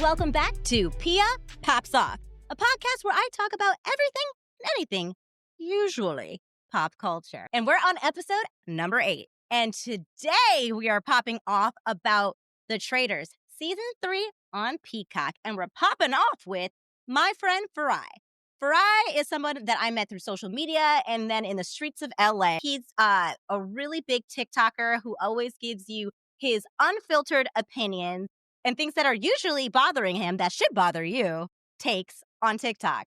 welcome back to Pia Pops Off, a podcast where I talk about everything and anything, usually pop culture. And we're on episode number 8. And today we are popping off about the Traitors, season 3 on Peacock. And we're popping off with my friend Farai. Farai is someone that I met through social media and then in the streets of LA. He's a really big TikToker who always gives you his unfiltered opinions and things that are usually bothering him that should bother you, takes on TikTok.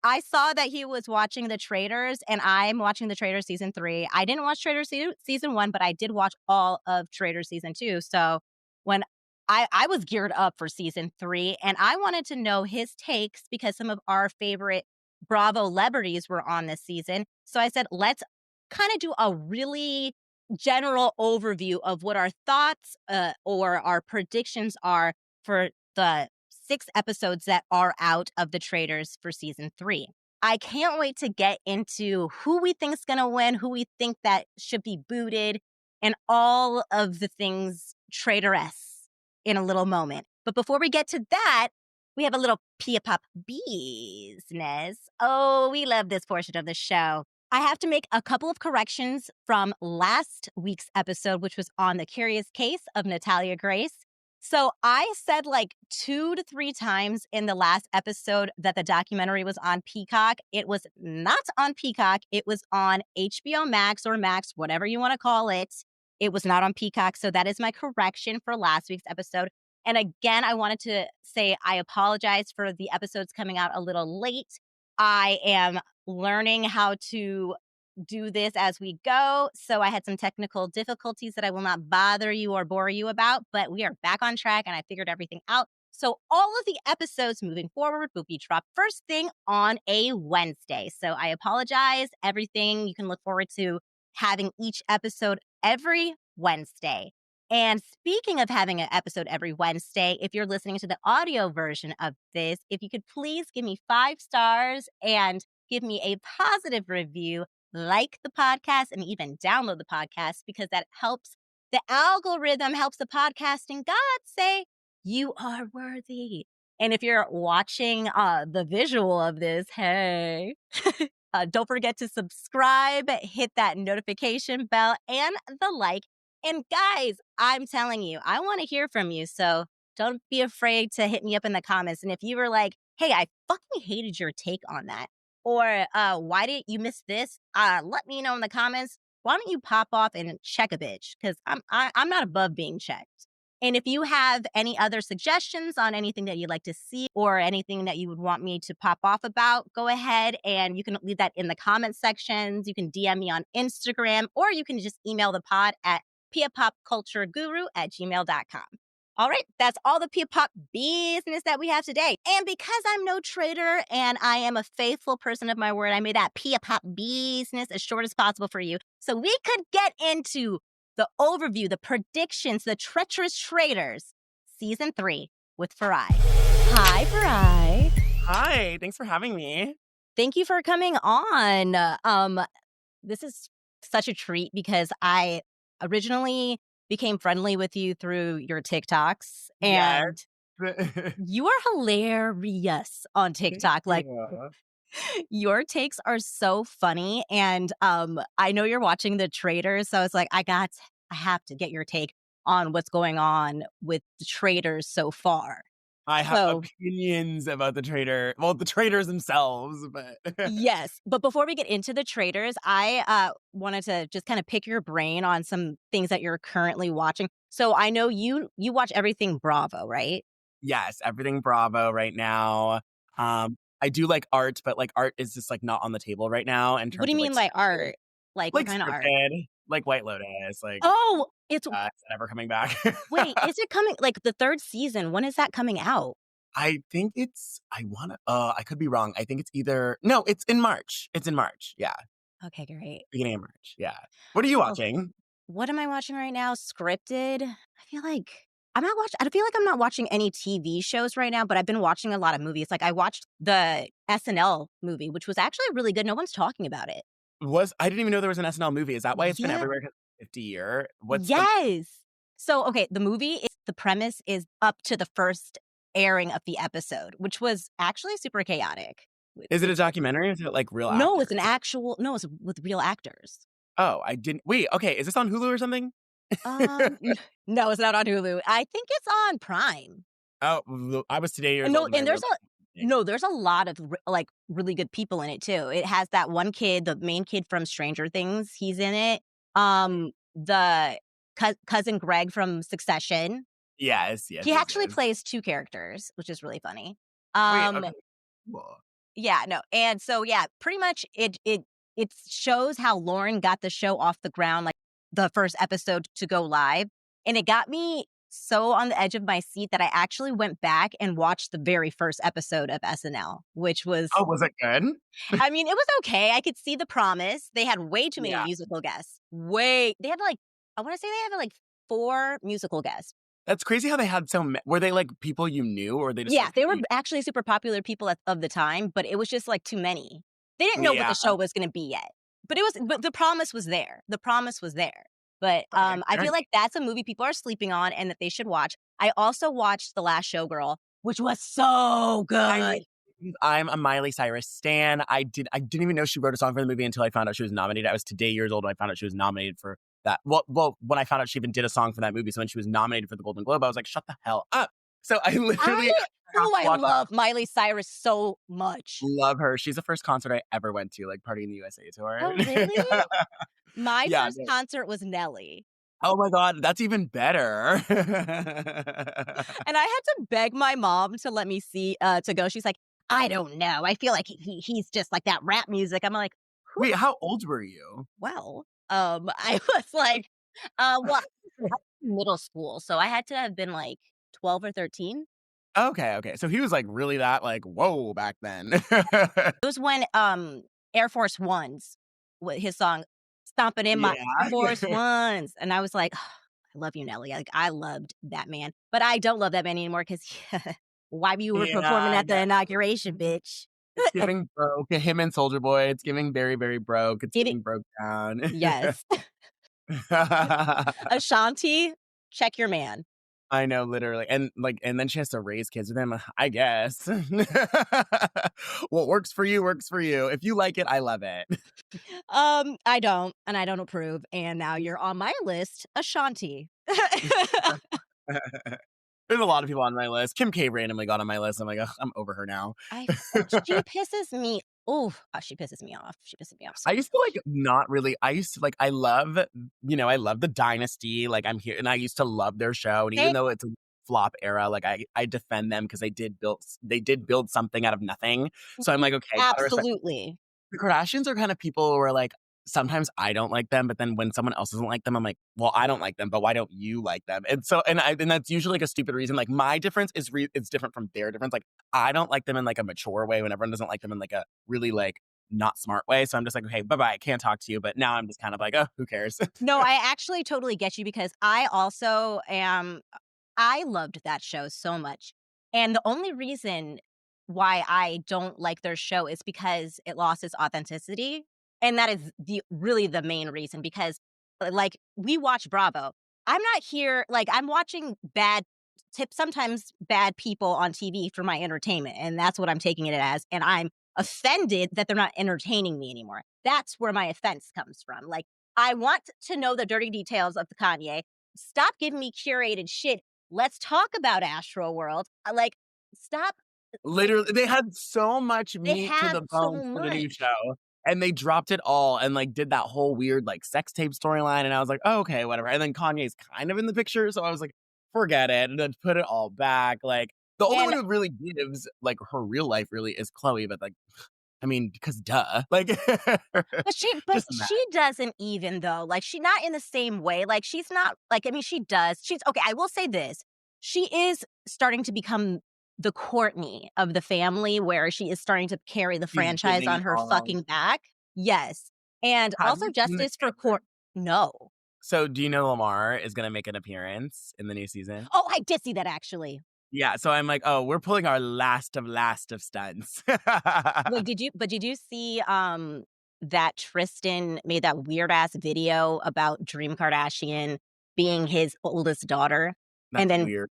I saw that he was watching The Traitors, and I'm watching The Traitors season 3. I didn't watch Traitors season 1, but I did watch all of Traitors season 2. So when I was geared up for season 3, and I wanted to know his takes because some of our favorite Bravo celebrities were on this season. So I said, let's kind of do a really general overview of what our thoughts or our predictions are for the 6 episodes that are out of The Traitors for season 3. I can't wait to get into who we think is going to win, who we think that should be booted, and all of the things traitoress in a little moment. But before we get to that, we have a little Pia Pop business. Oh, we love this portion of the show. I have to make a couple of corrections from last week's episode, which was on the curious case of Natalia Grace. So I said like 2 to 3 times in the last episode that the documentary was on Peacock. It was not on Peacock. It was on HBO Max or Max, whatever you want to call it. It was not on Peacock. So that is my correction for last week's episode. And again, I wanted to say I apologize for the episodes coming out a little late. I am learning how to do this as we go. So I had some technical difficulties that I will not bother you or bore you about, but we are back on track and I figured everything out. So all of the episodes moving forward will be dropped first thing on a Wednesday. So I apologize. Everything you can look forward to having each episode every Wednesday. And speaking of having an episode every Wednesday, if you're listening to the audio version of this, if you could please give me 5 stars and give me a positive review, like the podcast, and even download the podcast because that helps the algorithm, helps the podcasting God say you are worthy. And if you're watching the visual of this, hey, don't forget to subscribe, hit that notification bell and the like. And guys, I'm telling you, I want to hear from you. So don't be afraid to hit me up in the comments. And if you were like, hey, I fucking hated your take on that, or why did you miss this? Let me know in the comments. Why don't you pop off and check a bitch? Because I'm not above being checked. And if you have any other suggestions on anything that you'd like to see or anything that you would want me to pop off about, go ahead and you can leave that in the comment sections. You can DM me on Instagram, or you can just email the pod at piapopcultureguru@gmail.com. All right, that's all the Pia Pop business that we have today. And because I'm no traitor and I am a faithful person of my word, I made that Pia Pop business as short as possible for you. So we could get into the overview, the predictions, the treacherous traitors, season 3 with Farai. Hi, Farai. Hi, thanks for having me. Thank you for coming on. This is such a treat because I originally became friendly with you through your TikToks, and you are hilarious on TikTok. Like, your takes are so funny, and I know you're watching The Traitors, so it's like I have to get your take on what's going on with the Traitors so far. I have opinions about the Traitors themselves, but yes. But before we get into the Traitors, I wanted to just kind of pick your brain on some things that you're currently watching. So I know you watch everything Bravo, right? yes, everything Bravo right now. I do like art, but like art is just like not on the table right now. In terms What do you of, mean by art? Like what kind of art? Like White Lotus. Like it's never coming back. wait, is it coming like the 3rd season? When is that coming out? I think it's. I could be wrong. I think it's it's in March. It's in March. Yeah. Okay, great. Beginning of March. Yeah. What are you watching? What am I watching right now? Scripted. I feel like I'm not watching any TV shows right now, but I've been watching a lot of movies. Like I watched the SNL movie, which was actually really good. No one's talking about it. I didn't even know there was an SNL movie. Is that why it's been everywhere? 50 year. Yes. So, okay, the premise is up to the first airing of the episode, which was actually super chaotic. Is it a documentary or is it like real No, it's actors? it's with real actors. Oh, I didn't. Wait, okay. Is this on Hulu or something? No, it's not on Hulu. I think it's on Prime. Oh, I was today years No, old when I and realized. there's a lot of like really good people in it too. It has that one kid, the main kid from Stranger Things. He's in it. The cousin Greg from Succession. Yes, yes, He yes, actually yes. plays two characters, which is really funny. Wait, Um, okay. Cool. yeah, no, and so yeah, pretty much it shows how Lauren got the show off the ground, like the first episode to go live, and it got me so on the edge of my seat that I actually went back and watched the very first episode of SNL, which was, Oh, was it good? I mean, it was okay. I could see the promise. They had way too many Yeah. musical guests. They had like, I want to say they had like 4 musical guests. That's crazy how they had were they like people you knew or they just Yeah, like they were actually super popular people of the time, but it was just like too many. They didn't know what Yeah. the show was going to be yet, but the promise was there. The promise was there. But Okay, I fair feel enough. like that's a movie people are sleeping on and that they should watch. I also watched The Last Showgirl, which was so good. I'm a Miley Cyrus stan. I didn't even know she wrote a song for the movie until I found out she was nominated. I was today years old when I found out she was nominated for that. Well, when I found out she even did a song for that movie. So when she was nominated for the Golden Globe, I was like, shut the hell up. So I literally I love Miley Cyrus so much. love her. She's the first concert I ever went to, like Party in the USA tour. Oh, really? My Yeah. first concert was Nelly. Oh my God, that's even better. And I had to beg my mom to let me to go. She's like, I don't know. I feel like he's just like that rap music. I'm like, who? Wait, how old were you? Well, I was like, well, middle school, so I had to have been like 12 or 13. Okay. So he was like really that like whoa back then. It was when Air Force Ones, with his song "Stomping in My Air Force Yeah. Ones," and I was like, "Oh, I love you, Nelly." Like I loved that man, but I don't love that man anymore because why you were performing Yeah, at the inauguration, bitch? it's giving broke. Him and Soldier Boy. It's giving very, very broke. It's Give it, giving broke down. yes. Ashanti, check your man. I know, literally, and then she has to raise kids with him. I guess what works for you works for you. If you like it, I love it. I don't, and I don't approve. And now you're on my list, Ashanti. There's a lot of people on my list. Kim K randomly got on my list. I'm like, ugh, I'm over her now. She pisses me. Oh, she pisses me off. She pisses me off so I used to like not really. I used to like. I love, I love the Dynasty. Like I'm here, and I used to love their show. And even much. though it's a flop era, like I defend them because they did build something out of nothing. So I'm like, okay, gotta respect. Absolutely. The Kardashians are kind of people who are like, sometimes I don't like them, but then when someone else doesn't like them, I'm like, well, I don't like them, but why don't you like them? And so, and that's usually like a stupid reason. Like my difference is it's different from their difference. Like I don't like them in like a mature way when everyone doesn't like them in like a really like not smart way. So I'm just like, okay, bye-bye, I can't talk to you. But now I'm just kind of like, oh, who cares? No, I actually totally get you because I loved that show so much. And the only reason why I don't like their show is because it lost its authenticity. And that is really the main reason because like we watch Bravo. I'm not here like I'm watching sometimes bad people on TV for my entertainment. And that's what I'm taking it as. And I'm offended that they're not entertaining me anymore. That's where my offense comes from. Like I want to know the dirty details of the Kanye. Stop giving me curated shit. Let's talk about Astro World. Like, stop. Literally, they had so much They meat to have the so bone for the new much. show. And they dropped it all and like did that whole weird like sex tape storyline. And I was like, oh, okay, whatever. And then Kanye's kind of in the picture. So I was like, forget it. And then put it all back. Like the only one And who really gives like her real life really is Chloe. But like, I mean, because duh. Like, but just mad. she doesn't even though. Like, she not in the same way. Like, she's not like, I mean, she does. She's okay. I will say this. She is starting to become the Courtney of the family where she is starting to carry the She's franchise giving on it her all. fucking back. Yes. And Have also you seen the justice for Court. No. So do you know Lamar is going to make an appearance in the new season? Oh, I did see that actually. Yeah, so I'm like, oh, we're pulling our last of stunts. Wait, did you see that Tristan made that weird ass video about Dream Kardashian being his oldest daughter? That's And then weird.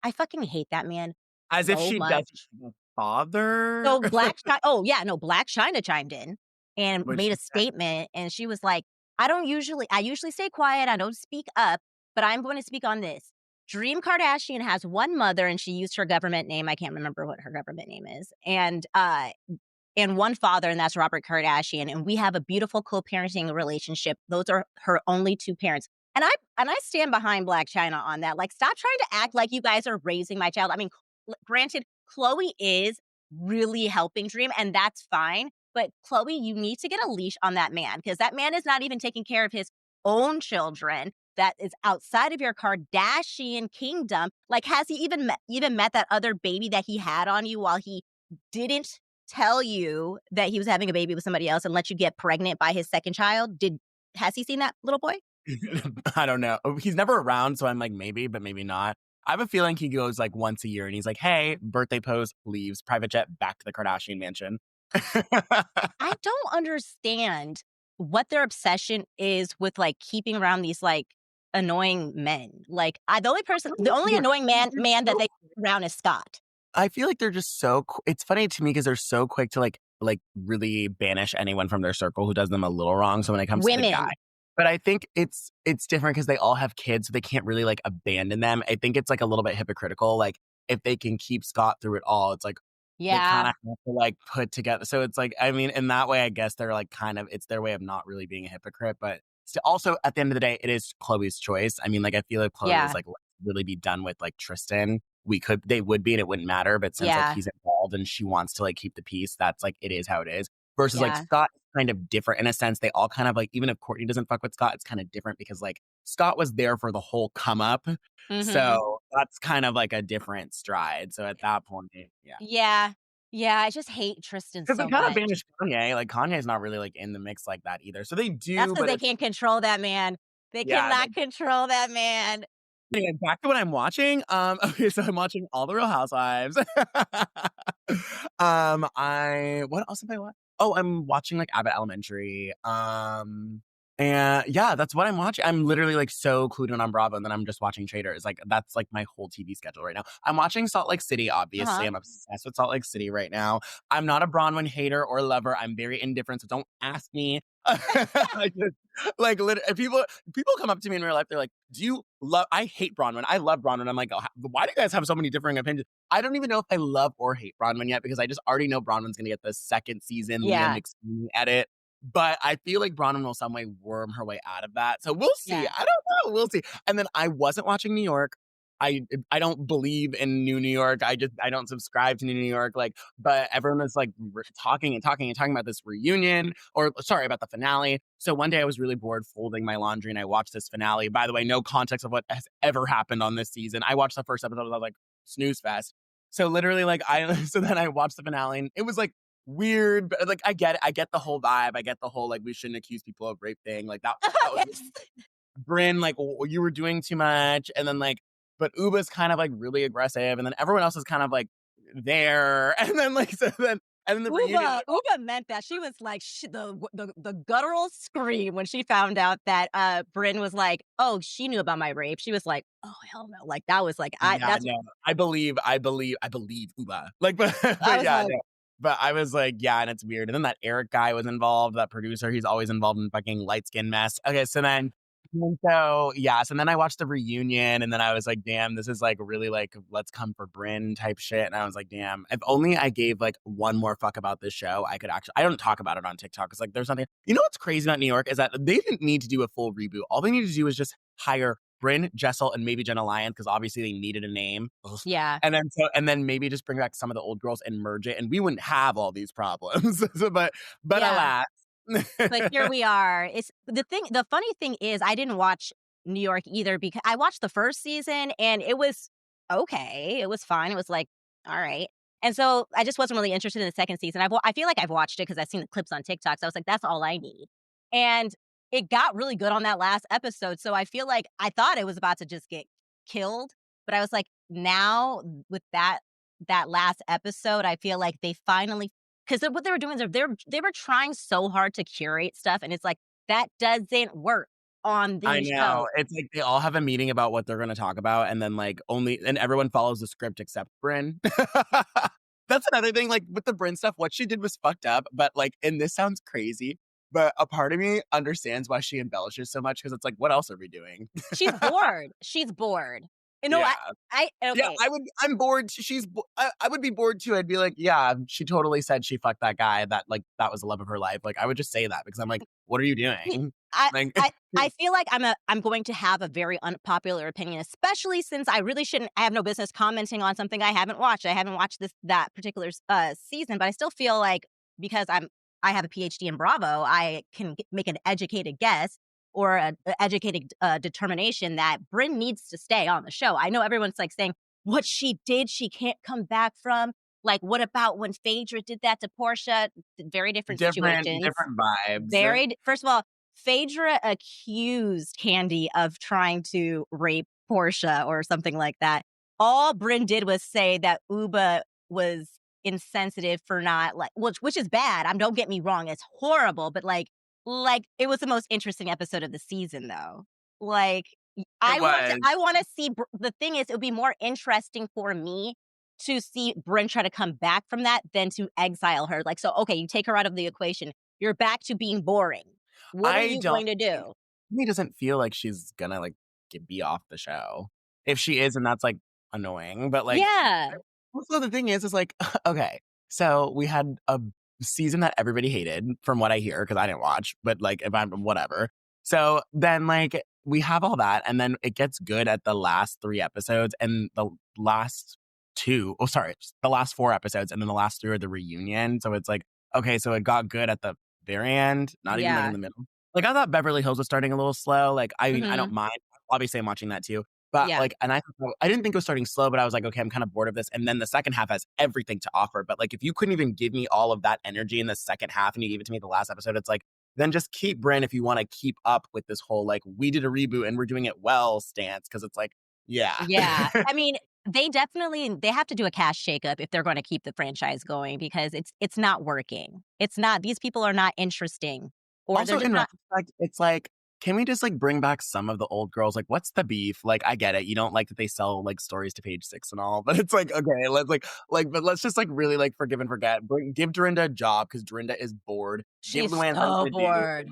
I fucking hate that man. As if so she doesn't much. have a father. So Black China chimed in and What made she a statement, and she was like, I usually stay quiet, I don't speak up, but I'm going to speak on this. Dream Kardashian has one mother, and she used her government name. I can't remember what her government name is, and one father, and that's Robert Kardashian. And we have a beautiful co-parenting relationship. Those are her only two parents. And I stand behind Black China on that. Like, stop trying to act like you guys are raising my child. I mean, granted, Chloe is really helping Dream, and that's fine. But Chloe, you need to get a leash on that man, because that man is not even taking care of his own children. That is outside of your Kardashian kingdom. Like, has he even met that other baby that he had on you while he didn't tell you that he was having a baby with somebody else and let you get pregnant by his second child? Has he seen that little boy? I don't know. He's never around, so I'm like, maybe, but maybe not. I have a feeling he goes like once a year and he's like, hey, birthday pose, leaves, private jet, back to the Kardashian mansion. I don't understand what their obsession is with like keeping around these like annoying men. Like, the only annoying man that they around is Scott. I feel like they're just so. It's funny to me because they're so quick to like really banish anyone from their circle who does them a little wrong. So when it comes to the Women. guy, but I think it's different because they all have kids, so they can't really like abandon them. I think it's like a little bit hypocritical. Like if they can keep Scott through it all, it's like they kind Yeah. of have to like put together. So it's like, I mean, in that way, I guess they're like kind of, it's their way of not really being a hypocrite. But also at the end of the day, it is Chloe's choice. I mean, like I feel like Chloe was Yeah. like, let's really be done with like Tristan. They would be and it wouldn't matter. But since like Yeah. he's involved and she wants to like keep the peace, that's like, it is how it is. Versus like Yeah. Scott is kind of different in a sense. They all kind of like, even if Courtney doesn't fuck with Scott, it's kind of different because like Scott was there for the whole come up. Mhm. So that's kind of like a different stride. So at that point, yeah. Yeah. Yeah. I just hate Tristan Because so they kind of much. banished Kanye. Like Kanye's not really like in the mix like that either. So they That's do, because but they it's can't control that man. They yeah. cannot control that man. Anyway, back to what I'm watching. Okay, so I'm watching all the Real Housewives. I what else have I watched? Oh, I'm watching like Abbott Elementary. And yeah, that's what I'm watching. I'm literally like so clued in on Bravo, and then I'm just watching Traitors. Like that's like my whole TV schedule right now. I'm watching Salt Lake City. Obviously, Uh-huh. I'm obsessed with Salt Lake City right now. I'm not a Bronwyn hater or lover. I'm very indifferent, so don't ask me. I just, like people come up to me in real life. They're like, "Do you love?" I hate Bronwyn. I love Bronwyn. I'm like, oh, why do you guys have so many differing opinions? I don't even know if I love or hate Bronwyn yet because I just already know Bronwyn's gonna get the second season Liam Yeah. McSweeney edit. But I feel like Bronwyn will some way worm her way out of that. So we'll see. Yeah. I don't know. We'll see. And then I wasn't watching New York. I don't believe in New York. I don't subscribe to New York. Like, but everyone was like talking and talking and talking about this reunion, or sorry, about the finale. So one day I was really bored folding my laundry and I watched this finale. By the way, no context of what has ever happened on this season. I watched the first episode and I was like, snooze fest. So literally so then I watched the finale and it was like weird, but like I get it. I get the whole vibe. I get the whole like we shouldn't accuse people of rape thing. Like that was Yes. Bryn, like you were doing too much. And then like, but Uba's kind of like really aggressive, and then everyone else is kind of like there. And then like and then the reunion. Uba meant that. She was like the guttural scream when she found out that Bryn was like, "Oh, she knew about my rape." She was like, "Oh hell no!" Like that was like Yeah, no, I believe Uba. Like, but I was yeah, like, no. But I was like, yeah, and it's weird. And then that Eric guy was involved, that producer. He's always involved in fucking light skin mess. Okay, so then and then I watched the reunion, and then I was like, damn, this is like really like let's come for Bryn type shit. And I was like, damn, if only I gave like one more fuck about this show, I could actually. I don't talk about it on TikTok because like there's nothing. You know what's crazy about New York is that they didn't need to do a full reboot. All they needed to do was just hire Bryn, Jessel, and maybe Jenna Lyons because obviously they needed a name. Ugh. yeah, And then maybe just bring back some of the old girls and merge it, and we wouldn't have all these problems. But yeah. alas. But here we are. It's the funny thing is I didn't watch New York either because I watched the first season and it was okay. It was fine. It was like, all right. And so I just wasn't really interested in the second season. I feel like I've watched it because I've seen the clips on TikTok. So I was like, that's all I need. And it got really good on that last episode. So I feel like I thought it was about to just get killed. But I was like, now with that last episode, I feel like they finally, because what they were doing is they were trying so hard to curate stuff, and it's like that doesn't work. on I the know. show. It's like they all have a meeting about what they're gonna talk about, and then, like, and everyone follows the script except Bryn. That's another thing, like, with the Bryn stuff, what she did was fucked up, but, like, and this sounds crazy, but a part of me understands why she embellishes so much because it's like, what else are we doing? She's bored. She's bored. You know, Yeah. Yeah, okay. I'm bored. I would be bored too. I'd be like, yeah, she totally said she fucked that guy that, like, that was the love of her life. Like, I would just say that because I'm like, what are you doing? I Like, I feel like I'm going to have a very unpopular opinion, especially since I have no business commenting on something I haven't watched. I haven't watched that particular season, but I still feel like because I have a PhD in Bravo, I can make an educated guess or a educated determination that Bryn needs to stay on the show. I know everyone's like saying what she did, she can't come back from. Like, what about when Phaedra did that to Portia? Very different situations. different vibes. First of all, Phaedra accused Candy of trying to rape Portia or something like that. All Bryn did was say that Uba was insensitive for not which is bad. Don't get me wrong, it's horrible, but like it was the most interesting episode of the season though. Like It was. I want to see the thing is it would be more interesting for me to see Bryn try to come back from that than to exile her. Like, so okay, you take her out of the equation. You're back to being boring. What are I you don't going to think do? me doesn't feel like she's gonna like be off the show. If she is, and that's like annoying. But like Yeah. also the thing is like, okay, so we had a season that everybody hated, from what I hear, because I didn't watch, but like if I'm whatever. So then like we have all that, and then it gets good at the last 3 episodes, and the last the last 4 episodes, and then the last 3 are the reunion. So it's like, okay, so it got good at the very end, not even like in Yeah. the middle. Like I thought Beverly Hills was starting a little slow. Like I mean, I don't Mhm. mind. Obviously, I'm watching that too. But Yeah. like, and I didn't think it was starting slow, but I was like, okay, I'm kind of bored of this. And then the second half has everything to offer. But like, if you couldn't even give me all of that energy in the second half and you gave it to me the last episode, it's like, then just keep Bryn if you want to keep up with this whole like, we did a reboot and we're doing it well stance. Cause it's like, yeah. Yeah. I mean, they have to do a cash shakeup if they're going to keep the franchise going because it's not working. It's not. These people are not interesting, or they're Also, just in not. retrospect, it's like, can we just like bring back some of the old girls? Like, what's the beef? Like, I get it. You don't like that they sell like stories to Page Six and all, but it's like, okay, but let's just like really like forgive and forget. Give Dorinda a job because Dorinda is bored. Give She's Luann something so to do. bored.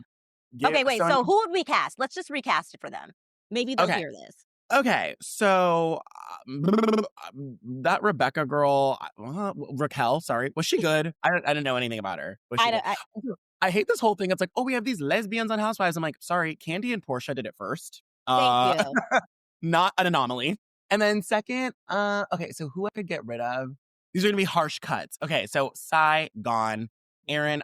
Give Okay, wait. Sonia. So who would we cast? Let's just recast it for them. Maybe they'll Okay, hear this. okay. So that Rebecca girl, Raquel. Sorry, was she good? I didn't know anything about her. Was she I good? don't. I, I hate this whole thing. It's like, oh, we have these lesbians on Housewives. I'm like, sorry, Candy and Portia did it first. thank you. Not an anomaly. And then second, okay, so who I could get rid of? These are gonna be harsh cuts. Okay, so Sai gone. Aaron,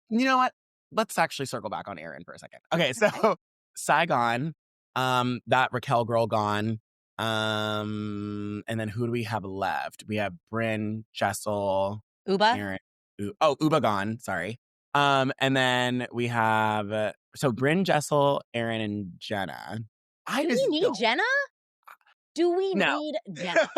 you know what? Let's actually circle back on Aaron for a second. Okay, so Okay. Sai gone. That Raquel girl gone. And then who do we have left? We have Bryn, Jessel, Uba. Aaron. Uba gone. Sorry. And then we have so Bryn, Jessel, Aaron, and Jenna. I Do just we need don't Jenna? Do we know. need Jenna?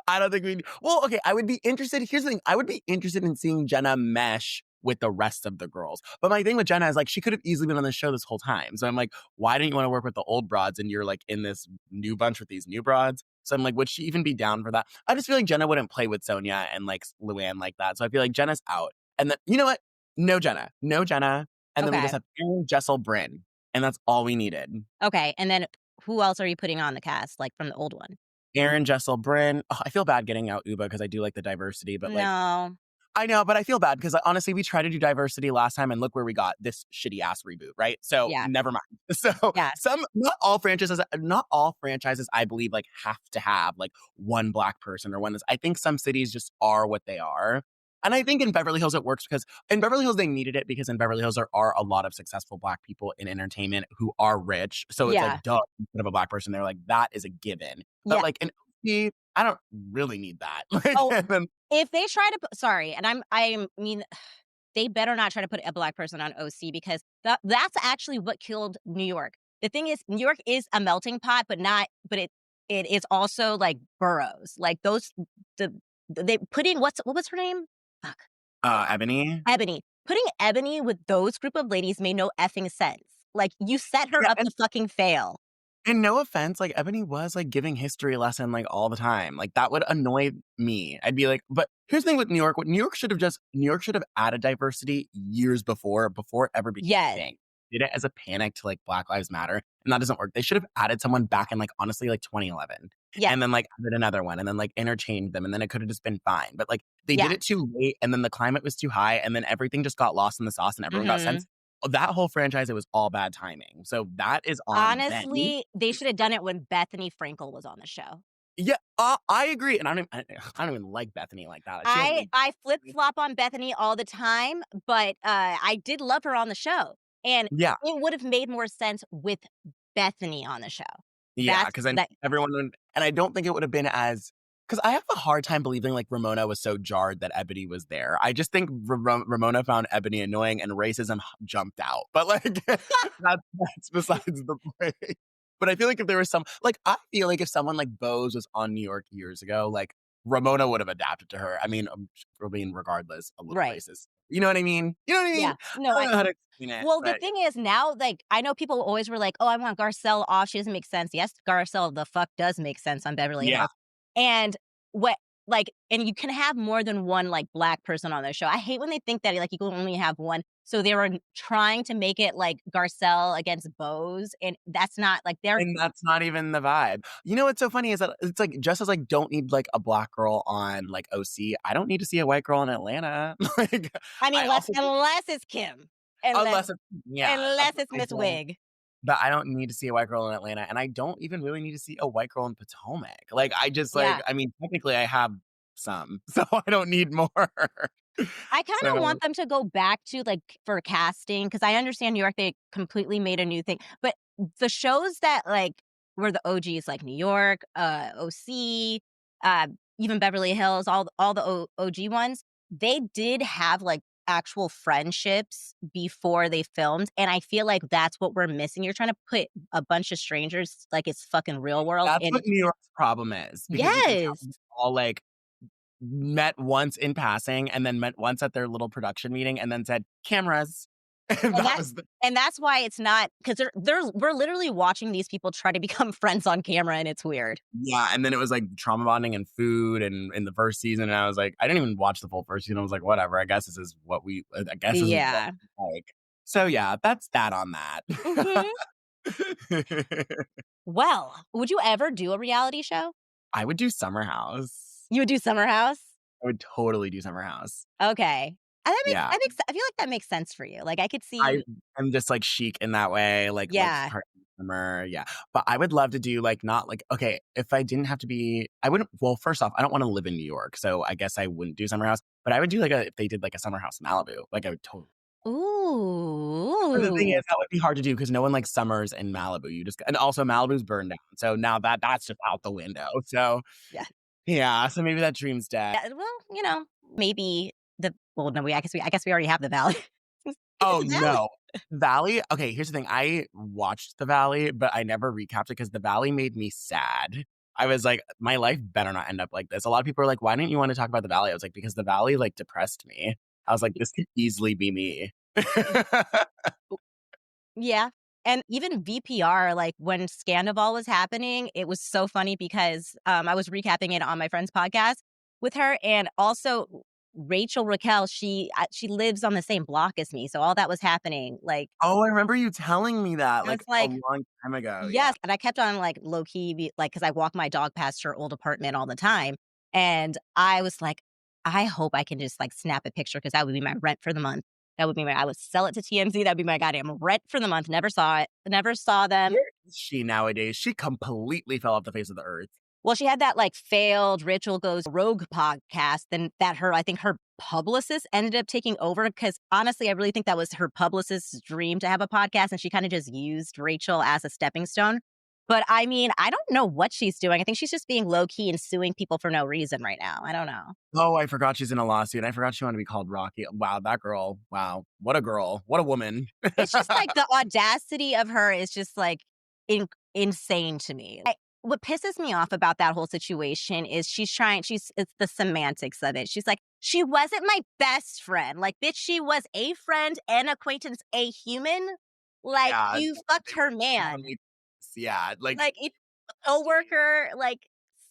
I don't think we. Well, okay. I would be interested. Here's the thing. I would be interested in seeing Jenna mesh with the rest of the girls. But my thing with Jenna is like she could have easily been on the show this whole time. So I'm like, why didn't you want to work with the old broads and you're like in this new bunch with these new broads? So I'm like, would she even be down for that? I just feel like Jenna wouldn't play with Sonia and like Luann like that. So I feel like Jenna's out. And then you know what? No Jenna. No Jenna. And then we just Okay. have Aaron, Jessel, Bryn. And that's all we needed. Okay. And then who else are you putting on the cast, like from the old one? Aaron, Jessel, Bryn. Oh, I feel bad getting out Uba because I do like the diversity, but like No. I know, but I feel bad because honestly, we tried to do diversity last time and look where we got this shitty ass reboot, right? So Yeah. never mind. So Yeah. not all franchises, I believe, like have to have like one Black person or one. I think some cities just are what they are. And I think in Beverly Hills it works because in Beverly Hills they needed it because in Beverly Hills there are a lot of successful Black people in entertainment who are rich. So it's Yeah. like, duh, instead of a Black person, they're like, that is a given. But Yeah. like in OC, I don't really need that. Like, Oh, and then if they try to sorry, and I mean, they better not try to put a Black person on OC because that's actually what killed New York. The thing is, New York is a melting pot, but it is also like boroughs. Like those they putting what was her name? Fuck. Ebony. Ebony. Putting Ebony with those group of ladies made no effing sense. Like, you set her Yeah, up to fucking fail. and no offense, like, Ebony was, like, giving history lesson, like, all the time. Like, that would annoy me. I'd be like but here's the thing with New York, what New York should have added diversity years before it ever became a Yes. thing. Did it as a panic to, like, Black Lives Matter, and that doesn't work. They should have added someone back in, like, honestly, like, 2011, Yes. and then, like, added another one, and then, like, interchanged them, and then it could have just been fine. But, like, they did Yeah. it too late, and then the climate was too high, and then everything just got lost in the sauce, and everyone got Mhm. sent. That whole franchise, it was all bad timing. So that is on them. Honestly, they should have done it when Bethany Frankel was on the show. Yeah, I agree, and I don't even like Bethany like that. She hasn't I flip-flop on Bethany all the time, but, I did love her on the show, and yeah, it would have made more sense with Bethany on the show. yeah, That's because then that everyone would and I don't think it would have been as because I have a hard time believing, like, Ramona was so jarred that Ebony was there. I just think Ramona found Ebony annoying and racism jumped out. But, like, that's besides the point. But I feel like if there was I feel like if someone like Bose was on New York years ago, like, Ramona would have adapted to her. I mean, regardless, a little Right. racist. You know what I mean? You know what I mean? Yeah. No, I I don't know how to explain it, well, the but thing is now, like, I know people always were like, "Oh, I want Garcelle off, she doesn't make sense." Yes, Garcelle the fuck does make sense on Beverly yeah. Hills. And what and you can have more than one, like, Black person on the show. I hate when they think that, like, you can only have one. So they were trying to make it, like, Garcelle against Bose, and that's not like, they're And that's not even the vibe. You know what's so funny is that it's like just as I don't need like a Black girl on like OC, I don't need to see a white girl in Atlanta. Like I mean, I unless also unless it's Kim. Unless unless it's yeah, unless it's I Miss don't Wig. but I don't need to see a white girl in Atlanta, and I don't even really need to see a white girl in Potomac. Like I just Yeah. I mean, technically I have some, so I don't need more. I kinda So want them to go back to, like, for casting, because I understand New York, they completely made a new thing, but the shows that, like, were the OGs, like New York, OC, uh, even Beverly Hills, all the OG ones, they did have, like, actual friendships before they filmed, and I feel like that's what we're missing. You're trying to put a bunch of strangers like it's fucking real world, that's what and New York's problem is because you can tell yes! them all like met once in passing and then met once at their little production meeting and then said, "Cameras." And And that that was the and that's why it's not, because we're literally watching these people try to become friends on camera, and it's weird. yeah, and then it was, like, trauma bonding and food and in the first season, and I was like I didn't even watch the full first season, I was like, "Whatever, I guess this is what Yeah. we like." So, yeah, that's that on that. Mhm. Well, would you ever do a reality show? I would do Summer House. You would do Summer House? I would totally do Summer House. Okay. And Yeah. I feel like that makes sense for you. Like, I could I see. am just, like, chic in that way, like Yeah. part summer, yeah. But I would love to do, like, not like okay, if I didn't have to be I wouldn't well, first off, I don't wanna live in New York, so I guess I wouldn't do Summer House, but I would do, like, a if they did, like, a Summer House in Malibu, like, I would totally but the thing Ooh. is, that would be hard to do because no one likes summers in Malibu, you just and also Malibu's burned down, so now that's just out the window, so, Yeah. yeah, so maybe that dream's dead. Yeah, well, maybe no, I guess we already have the Valley. It's Oh, the Valley. no. Valley? Okay, here's the thing, I watched The Valley, but I never recapped it because The Valley made me sad. I was like, "My life better not end up like this." A lot of people are like, "Why didn't you wanna talk about The Valley?" I was like, "Because The Valley, like, depressed me." I was like, "This could easily be me." Yeah. And even VPR, like, when Scandival was happening, it was so funny because, I was recapping it on my friend's podcast with her, and also Rachel Raquel, she lives on the same block as me, so all that was happening, like, Oh, I remember you telling me that, I like, was a like, long time ago, yeah. yes, and I kept on, like, low key like, because I walk my dog past her old apartment all the time, and I was like, "I hope I can just, like, snap a picture because that would be my rent for the month. That would be I would sell it to TMZ, that'd be my goddamn rent for the month." Never saw it, never saw them. Where is she nowadays? She completely fell off the face of the earth. Well, she had that, like, failed Rachel Goes Rogue podcast, then that I think her publicist ended up taking over, because honestly, I really think that was her publicist's dream to have a podcast, and she kinda just used Rachel as a stepping stone. But, I mean, I don't know what she's doing. I think she's just being low key and suing people for no reason right now. I don't know. Oh, I forgot she's in a lawsuit. I forgot she wanted to be called Rocky. Wow, that girl. Wow. What a girl. What a woman. It's just like the audacity of her is just, like, insane to me. What pisses me off about that whole situation is it's the semantics of it. She's like, "She wasn't my best friend." Like, bitch, she was a friend, an acquaintance, a human. Like, Yeah, you fucked her man. yeah, like, Like, if a coworker,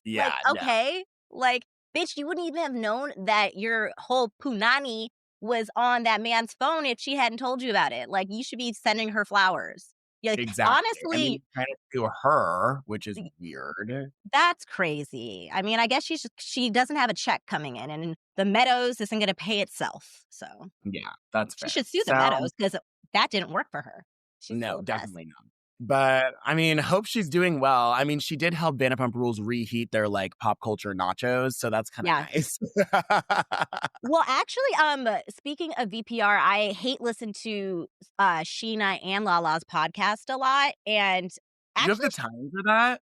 yeah, no, okay. Like, bitch, you wouldn't even have known that your whole punani was on that man's phone if she hadn't told you about it. Like, you should be sending her flowers. Yeah, like, exactly. And then honestly, trying to do her, which is weird. that's crazy. I mean, I guess she doesn't have a check coming in, and the Meadows isn't gonna pay itself, so Yeah, that's she fair. should sue the So, Meadows because that didn't work for her. She's still no, a mess. definitely not. But, I mean, hope she's doing well. I mean, she did help Vanderpump Rules reheat their, like, pop culture nachos, so that's kinda Yeah. nice. Well, actually, speaking of VPR, I hate listen to Sheena and Lala's podcast a lot, and Do you have actually, the time for that?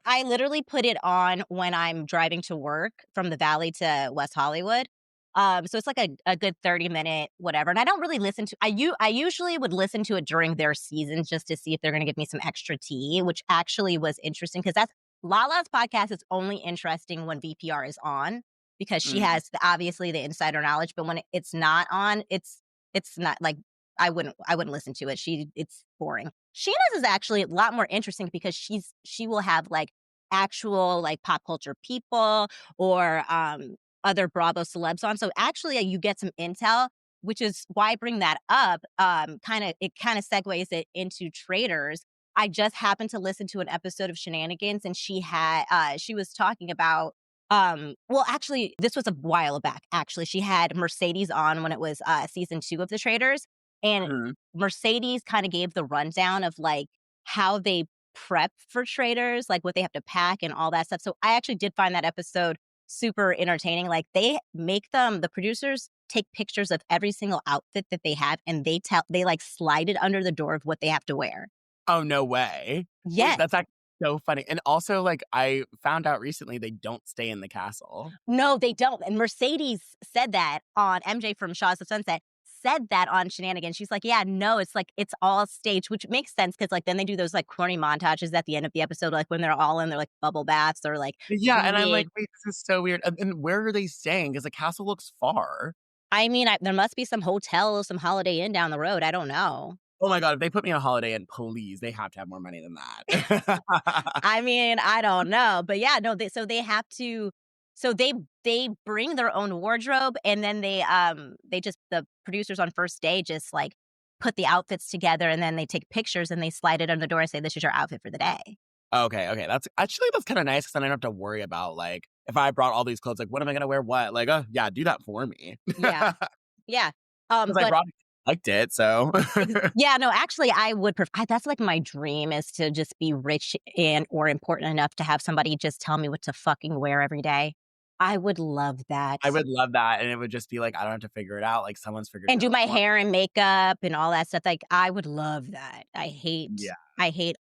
I literally put it on when I'm driving to work from the Valley to West Hollywood. So it's like a good 30-minute whatever, and I don't really listen to. I usually would listen to it during their seasons just to see if they're going to give me some extra tea, which actually was interesting because that's Lala's podcast is only interesting when VPR is on because she Mhm. has obviously the insider knowledge, but when it's not on, it's not like I wouldn't listen to it. It's boring. Sheena's is actually a lot more interesting because she will have like actual like pop culture people or other Bravo celebs on. So actually you get some intel, which is why I bring that up. It kind of segues it into Traitors. I just happened to listen to an episode of Shenanigans and she was talking about well actually this was a while back actually. She had Mercedes on when it was season 2 of the Traitors and Mhm. Mercedes kind of gave the rundown of like how they prep for Traitors, like what they have to pack and all that stuff. So I actually did find that episode super entertaining. Like the producers take pictures of every single outfit that they have and they like slide it under the door of what they have to wear. Oh, no way. Wait, Yes. that's actually so funny. And also, like, I found out recently they don't stay in the castle. No, they don't. And Mercedes said that on MJ from Shaws of Sunset said that on Shenanigans. She's like, yeah, no, it's like it's all staged, which makes sense because like then they do those like corny montages at the end of the episode, like when they're all in their like bubble baths or like Yeah, and I'm like, reading. "Wait, this is so weird." And where are they staying? Because the castle looks far. I mean, there must be some hotel, some Holiday Inn down the road. I don't know. Oh my god, if they put me on a Holiday Inn, please, they have to have more money than that. I mean, I don't know, but yeah, no, they have to so they bring their own wardrobe and then they just the producers on first day just like put the outfits together and then they take pictures and they slide it under the door and say this is your outfit for the day. Okay, that's kinda nice because then I don't have to worry about, like, if I brought all these clothes, like, what am I gonna wear what? Like, yeah, do that for me. Yeah. Yeah. Because I But brought it, liked it, so yeah, no, actually I would that's like my dream is to just be rich and or important enough to have somebody just tell me what to fucking wear every day. I would love that. I would love that, and it would just be like, I don't have to figure it out, like, someone's figured And it do out my for me. hair and makeup and all that stuff, like, I would love that. Yeah. I hate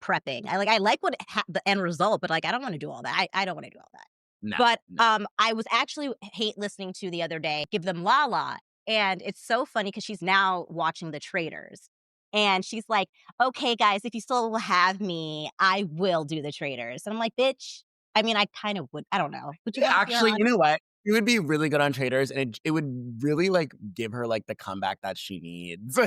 prepping. I like what the end result, but, like, I don't wanna do all that. I don't wanna do all that. No, But, no. I was actually hate listening to the other day, Give Them Lala, and it's so funny because she's now watching The Traitors, and she's like, "Okay, guys, if you still will have me, I will do The Traitors." And I'm like, "Bitch," I mean, I kind of would I don't know. Would you Yeah, wanna see her actually, on? you know what? It would be really good on Traitors, and it would really, like, give her, like, the comeback that she needs.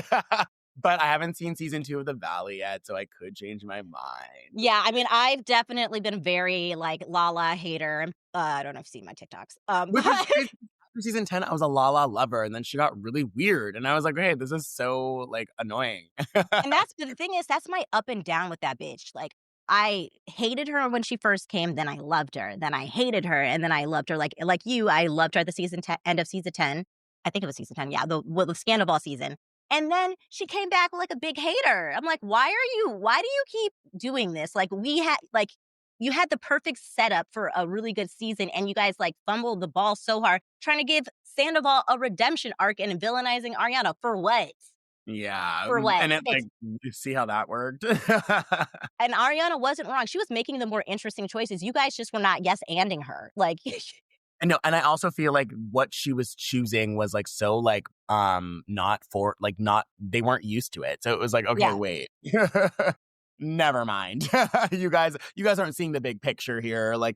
But I haven't seen season 2 of The Valley yet, so I could change my mind. Yeah, I mean, I've definitely been very, like, Lala hater. I don't know if you've seen my TikToks. Which is But crazy. After season 10, I was a Lala lover, and then she got really weird, and I was like, "Hey, this is so, like, annoying." and that's the thing is, that's my up and down with that bitch. Like, I hated her when she first came, then I loved her. Then I hated her, and then I loved her. Like you, I loved her at the end of season 10. I think it was season 10, yeah, the Scandal season. And then she came back like a big hater. I'm like, why do you keep doing this? Like, you had the perfect setup for a really good season, and you guys, like, fumbled the ball so hard trying to give Sandoval a redemption arc and villainizing Ariana. For what? Yeah, For what? and it, like, you see how that worked? And Ariana wasn't wrong. She was making the more interesting choices. You guys just were not yes-anding her. Like, And no, and I also feel like what she was choosing was, like, so, like, not for like, not they weren't used to it. So it was like, "Okay, yeah. wait. Never mind. You guys aren't seeing the big picture here. Like,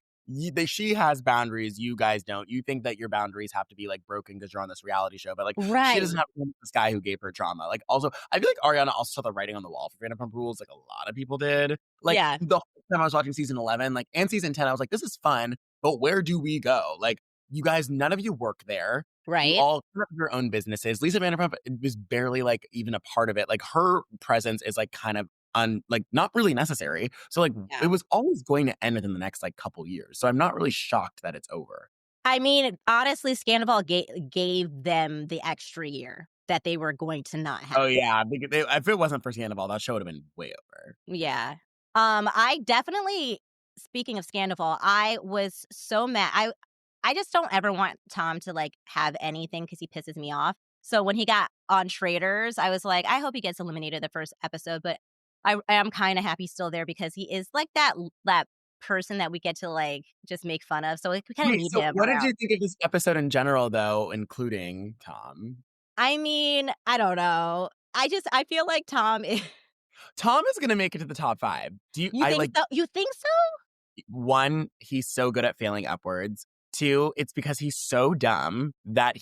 she has boundaries, you guys don't. You think that your boundaries have to be like broken because you're on this reality show, but like she doesn't Right. have this guy who gave her trauma. Like also, I feel like Ariana also saw the writing on the wall for Vanderpump Rules, like a lot of people did. Like Yeah. the whole time I was watching season 11, like and season 10, I was like, this is fun, but where do we go? Like you guys, none of you work there. You Right. all have your own businesses. Lisa Vanderpump is barely like even a part of it. Like her presence is like kind of like not really necessary. So like Yeah. it was always going to end within the next like couple years. So I'm not really shocked that it's over. I mean, honestly, Scandival gave them the extra year that they were going to not have. Oh yeah, if it wasn't for Sandoval, that show would have been way over. Yeah. I definitely, speaking of Scandival, I was so mad. I just don't ever want Tom to like have anything because he pisses me off. So when he got on Traitors, I was like, I hope he gets eliminated the first episode, but I am kind of happy still there because he is like that person that we get to like just make fun of. So like, we kind of Wait, need so him what did around. you think of this episode in general, though, including Tom? I mean, I don't know. I feel like Tom is, Tom is gonna make it to the top 5. Do you? you I think like so? You think so? one. He's so good at failing upwards. Two, it's because he's so dumb that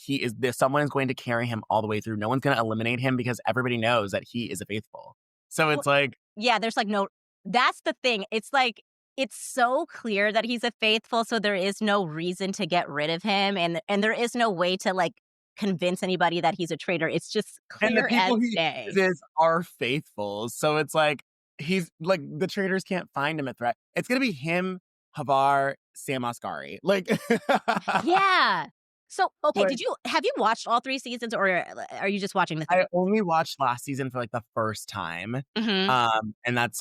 someone is going to carry him all the way through. No one's gonna eliminate him because everybody knows that he is a faithful. So Well, it's like yeah, there's like no, that's the thing. It's like, it's so clear that he's a faithful, so there is no reason to get rid of him, and there is no way to like convince anybody that he's a traitor. It's just and the clear as people he day. uses are faithful. So it's like he's like the traders can't find him a threat. It's gonna be him, Havar, Sam Asghari. Like, Yeah. So, okay, like have you watched all 3 seasons, or are you just watching the I 3rd? only watched last season for like the first time. Mhm. And that's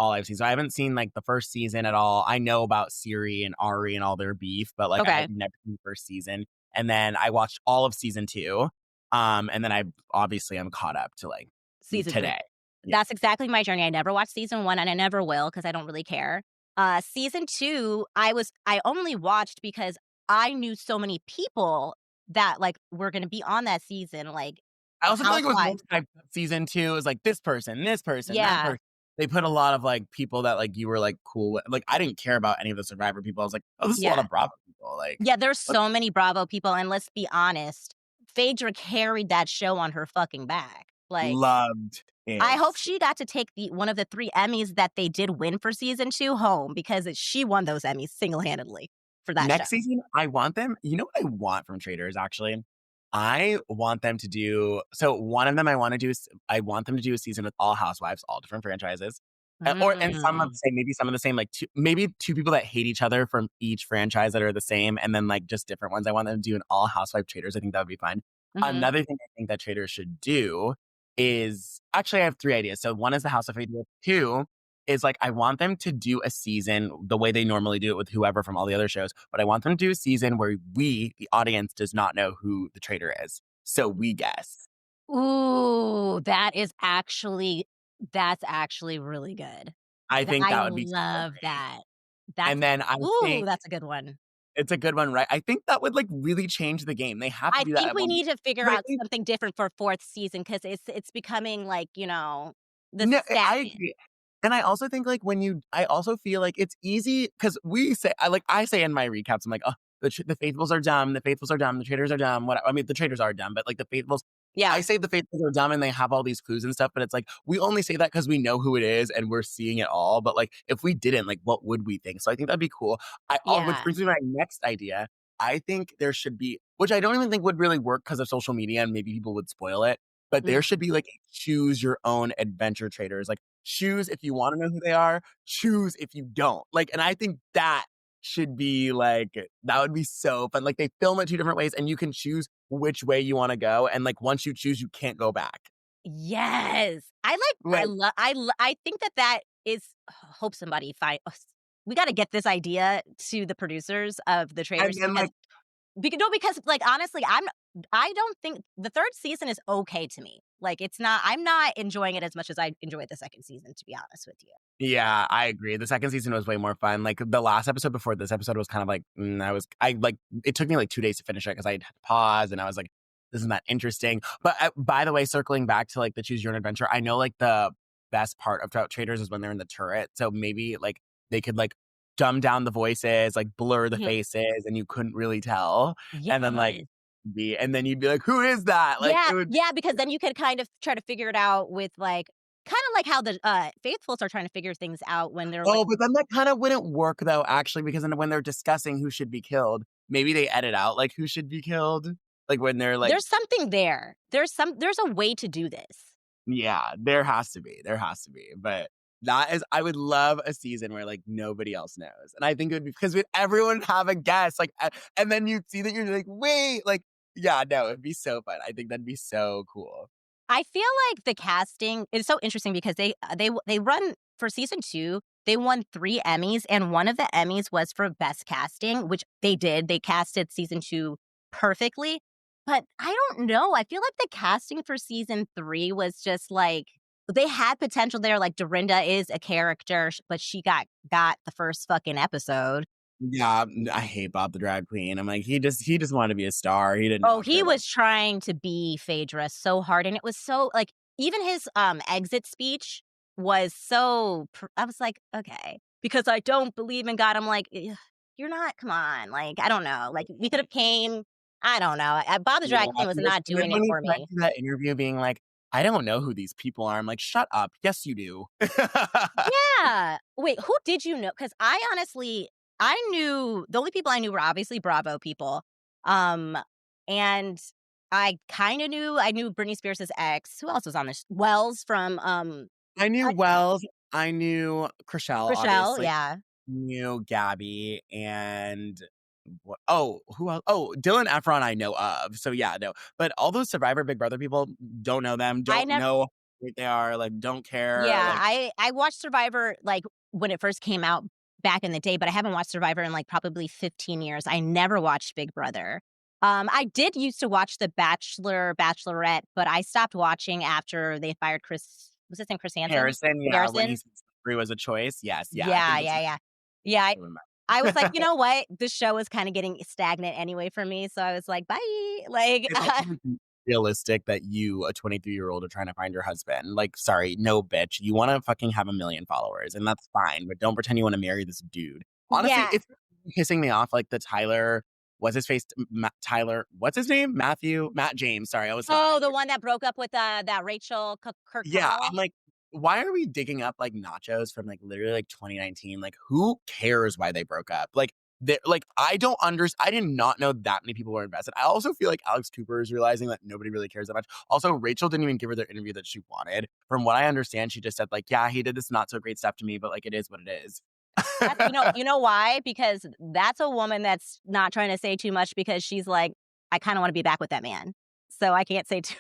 all I've seen. So I haven't seen like the first season at all. I know about Siri and Ari and all their beef, but like I Okay. had never seen the first season. And then I watched all of season 2. And then I'm caught up to like Season 3. today. Yeah. That's exactly my journey. I never watched season 1, and I never will because I don't really care. Season 2, I only watched because I knew so many people that, like, were gonna be on that season, like, I also feel like it was housewives. multi season 2 is like this person, that Yeah, person. They put a lot of like people that like you were like cool with. Like I didn't care about any of the Survivor people. I was like, oh, this is a lot yeah. of Bravo people. Like, Yeah, there's what so many Bravo people, and let's be honest, Phaedra carried that show on her fucking back. Like, loved I it. hope she got to take one of the 3 Emmys that they did win for season 2 home because she won those Emmys single-handedly for that show. Next season, I want them. You know what I want from Traders, actually? I want them to do so one of them I want them to do a season with all housewives, all different franchises. And some of the Mm. same, maybe some of the same, like maybe two people that hate each other from each franchise that are the same, and then like just different ones. I want them to do an all housewife Traders. I think that would be fun. Mhm. Another thing I think that Traders should do is actually I have 3 ideas. So one is the House of Idea. Two is like I want them to do a season the way they normally do it with whoever from all the other shows, but I want them to do a season where we, the audience, does not know who the traitor is. So we guess. Ooh, that's actually really good. I think I that would be so love great. that. That's And then I ooh, think that's a good one. it's a good one, right? I think that would like really change the game. They have to I do that think at we one point. need to figure But I out think something different for 4th season because it's becoming like, the no, I stagnant. agree. And I also think like I also feel like it's easy because I say in my recaps, I'm like, oh, the faithfuls are dumb, the faithfuls are dumb, the traitors are dumb. What I mean, the traitors are dumb, but like the faithfuls, I Yeah, say the faithfuls are dumb and they have all these clues and stuff, but it's like we only say that because we know who it is and we're seeing it all. But like if we didn't, like what would we think? So I think that'd be cool. Which yeah. brings me to my next idea. I think there should be, which I don't even think would really work because of social media and maybe people would spoil it. But Mm. there should be like a choose your own adventure traders. Like choose if you want to know who they are, choose if you don't. Like, and I think that should be like, that would be so fun. Like they film it 2 different ways and you can choose which way you want to go. And like once you choose, you can't go back. Yes. Like, I think that is hope somebody find we gotta get this idea to the producers of the and Traitors then like, because, like, honestly, I don't think the 3rd season is okay to me. Like, I'm not enjoying it as much as I enjoyed the 2nd season, to be honest with you. yeah, I agree. The second season was way more fun. Like the last episode before this episode was kind of like, it took me like 2 days to finish it because I had to pause and I was like, this isn't that interesting. But by the way, circling back to like the choose your own adventure, I know like the best part of Trout Traders is when they're in the turret. So maybe like they could like dumb down the voices, like blur the Mhm. faces, and you couldn't really tell. And then like Yes. and then you'd be like, who is that? Like Yeah, it would yeah, because then you could kind of try to figure it out with, like kinda like how the, faithfuls are trying to figure things out when they're like Oh, but then that kind of wouldn't work though, actually, because then when they're discussing who should be killed, maybe they edit out like who should be killed. Like when they're like, there's something there. There's a way to do this. yeah, there has to be. There has to be. But that is, I would love a season where like nobody else knows. And I think it would be because with everyone have a guess. Like, and then you see that you're like, wait, like, yeah, no, it'd be so fun. I think that'd be so cool. I feel like the casting is so interesting because they run for season 2, they won 3 Emmys, and one of the Emmys was for best casting, which they did. They casted season 2 perfectly. But I don't know. I feel like the casting for season 3 was just like they had potential there. Like Dorinda is a character, but she got the first fucking episode. Yeah, I hate Bob the drag queen. I'm like, he just wanted to be a star. He did Oh, not he care about. was trying to be Phaedra so hard, and it was so like, even his, exit speech was so I was like, "Okay, because I don't believe in God." I'm like, "Ugh, you're not come on." Like, I don't know. Like, we could have came I don't know. Bob the Yeah, Drag Queen was not and then doing it when he for tried to me. do that interview being like, "I don't know who these people are." I'm like, "Shut up. Yes, you do." Yeah. Wait, who did you know? Because I honestly I knew the only people I knew were obviously Bravo people, um, and I knew Britney Spears' ex. Who else was on this? Wells from, I knew I Wells, I knew Chrishell, Rochelle, obviously, yeah. knew Gabby, and who else? Oh, Dylan Efron I know of, so yeah, no, but all those Survivor Big Brother people, don't know them, I don't never know who they are, like, don't care, Yeah, like, I watched Survivor, like, when it first came out back in the day, but I haven't watched Survivor in, like, probably 15 years. I never watched Big Brother. I did used to watch The Bachelor, Bachelorette, but I stopped watching after they fired Chris what's his name, Chris Hansen? Harrison, yeah, when he Harrison? said slavery was a choice, yes, yeah, I Yeah, think that's yeah, what yeah. Yeah, I remember. I was like, "You know what? This show is kinda getting stagnant anyway for me," so I was like, "Bye." Like, It's also realistic that you, a 23-year-old, are trying to find your husband. Like, sorry, no, bitch. You wanna fucking have 1,000,000 followers, and that's fine, but don't pretend you wanna marry this dude. Honestly, yeah. it's pissing me off, like, the Tyler what's his face? Tyler what's his name? Matt James, sorry, I was Oh, the one that broke up with, that Rachel yeah, Kirkconnell? I'm like, why are we digging up, like, nachos from, like, literally, like, 2019? Like, who cares why they broke up? Like, I don't I did not know that many people were invested. I also feel like Alex Cooper is realizing that nobody really cares that much. Also, Rachel didn't even give her the interview that she wanted. From what I understand, she just said, like, "Yeah, he did this not so great stuff to me, but, like, it is what it is." That's you know why? Because that's a woman that's not trying to say too much because she's like, "I kinda wanna be back with that man." So I can't say too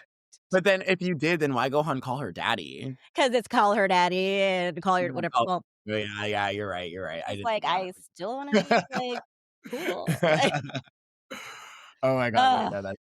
But then if you did, then why go and call her daddy? 'cause it's call her daddy and call her whatever well, Yeah, yeah, you're right. I it's didn't like, think about I still wanna be, like, cool. Like, it. Oh my god, wait, ugh. no, that's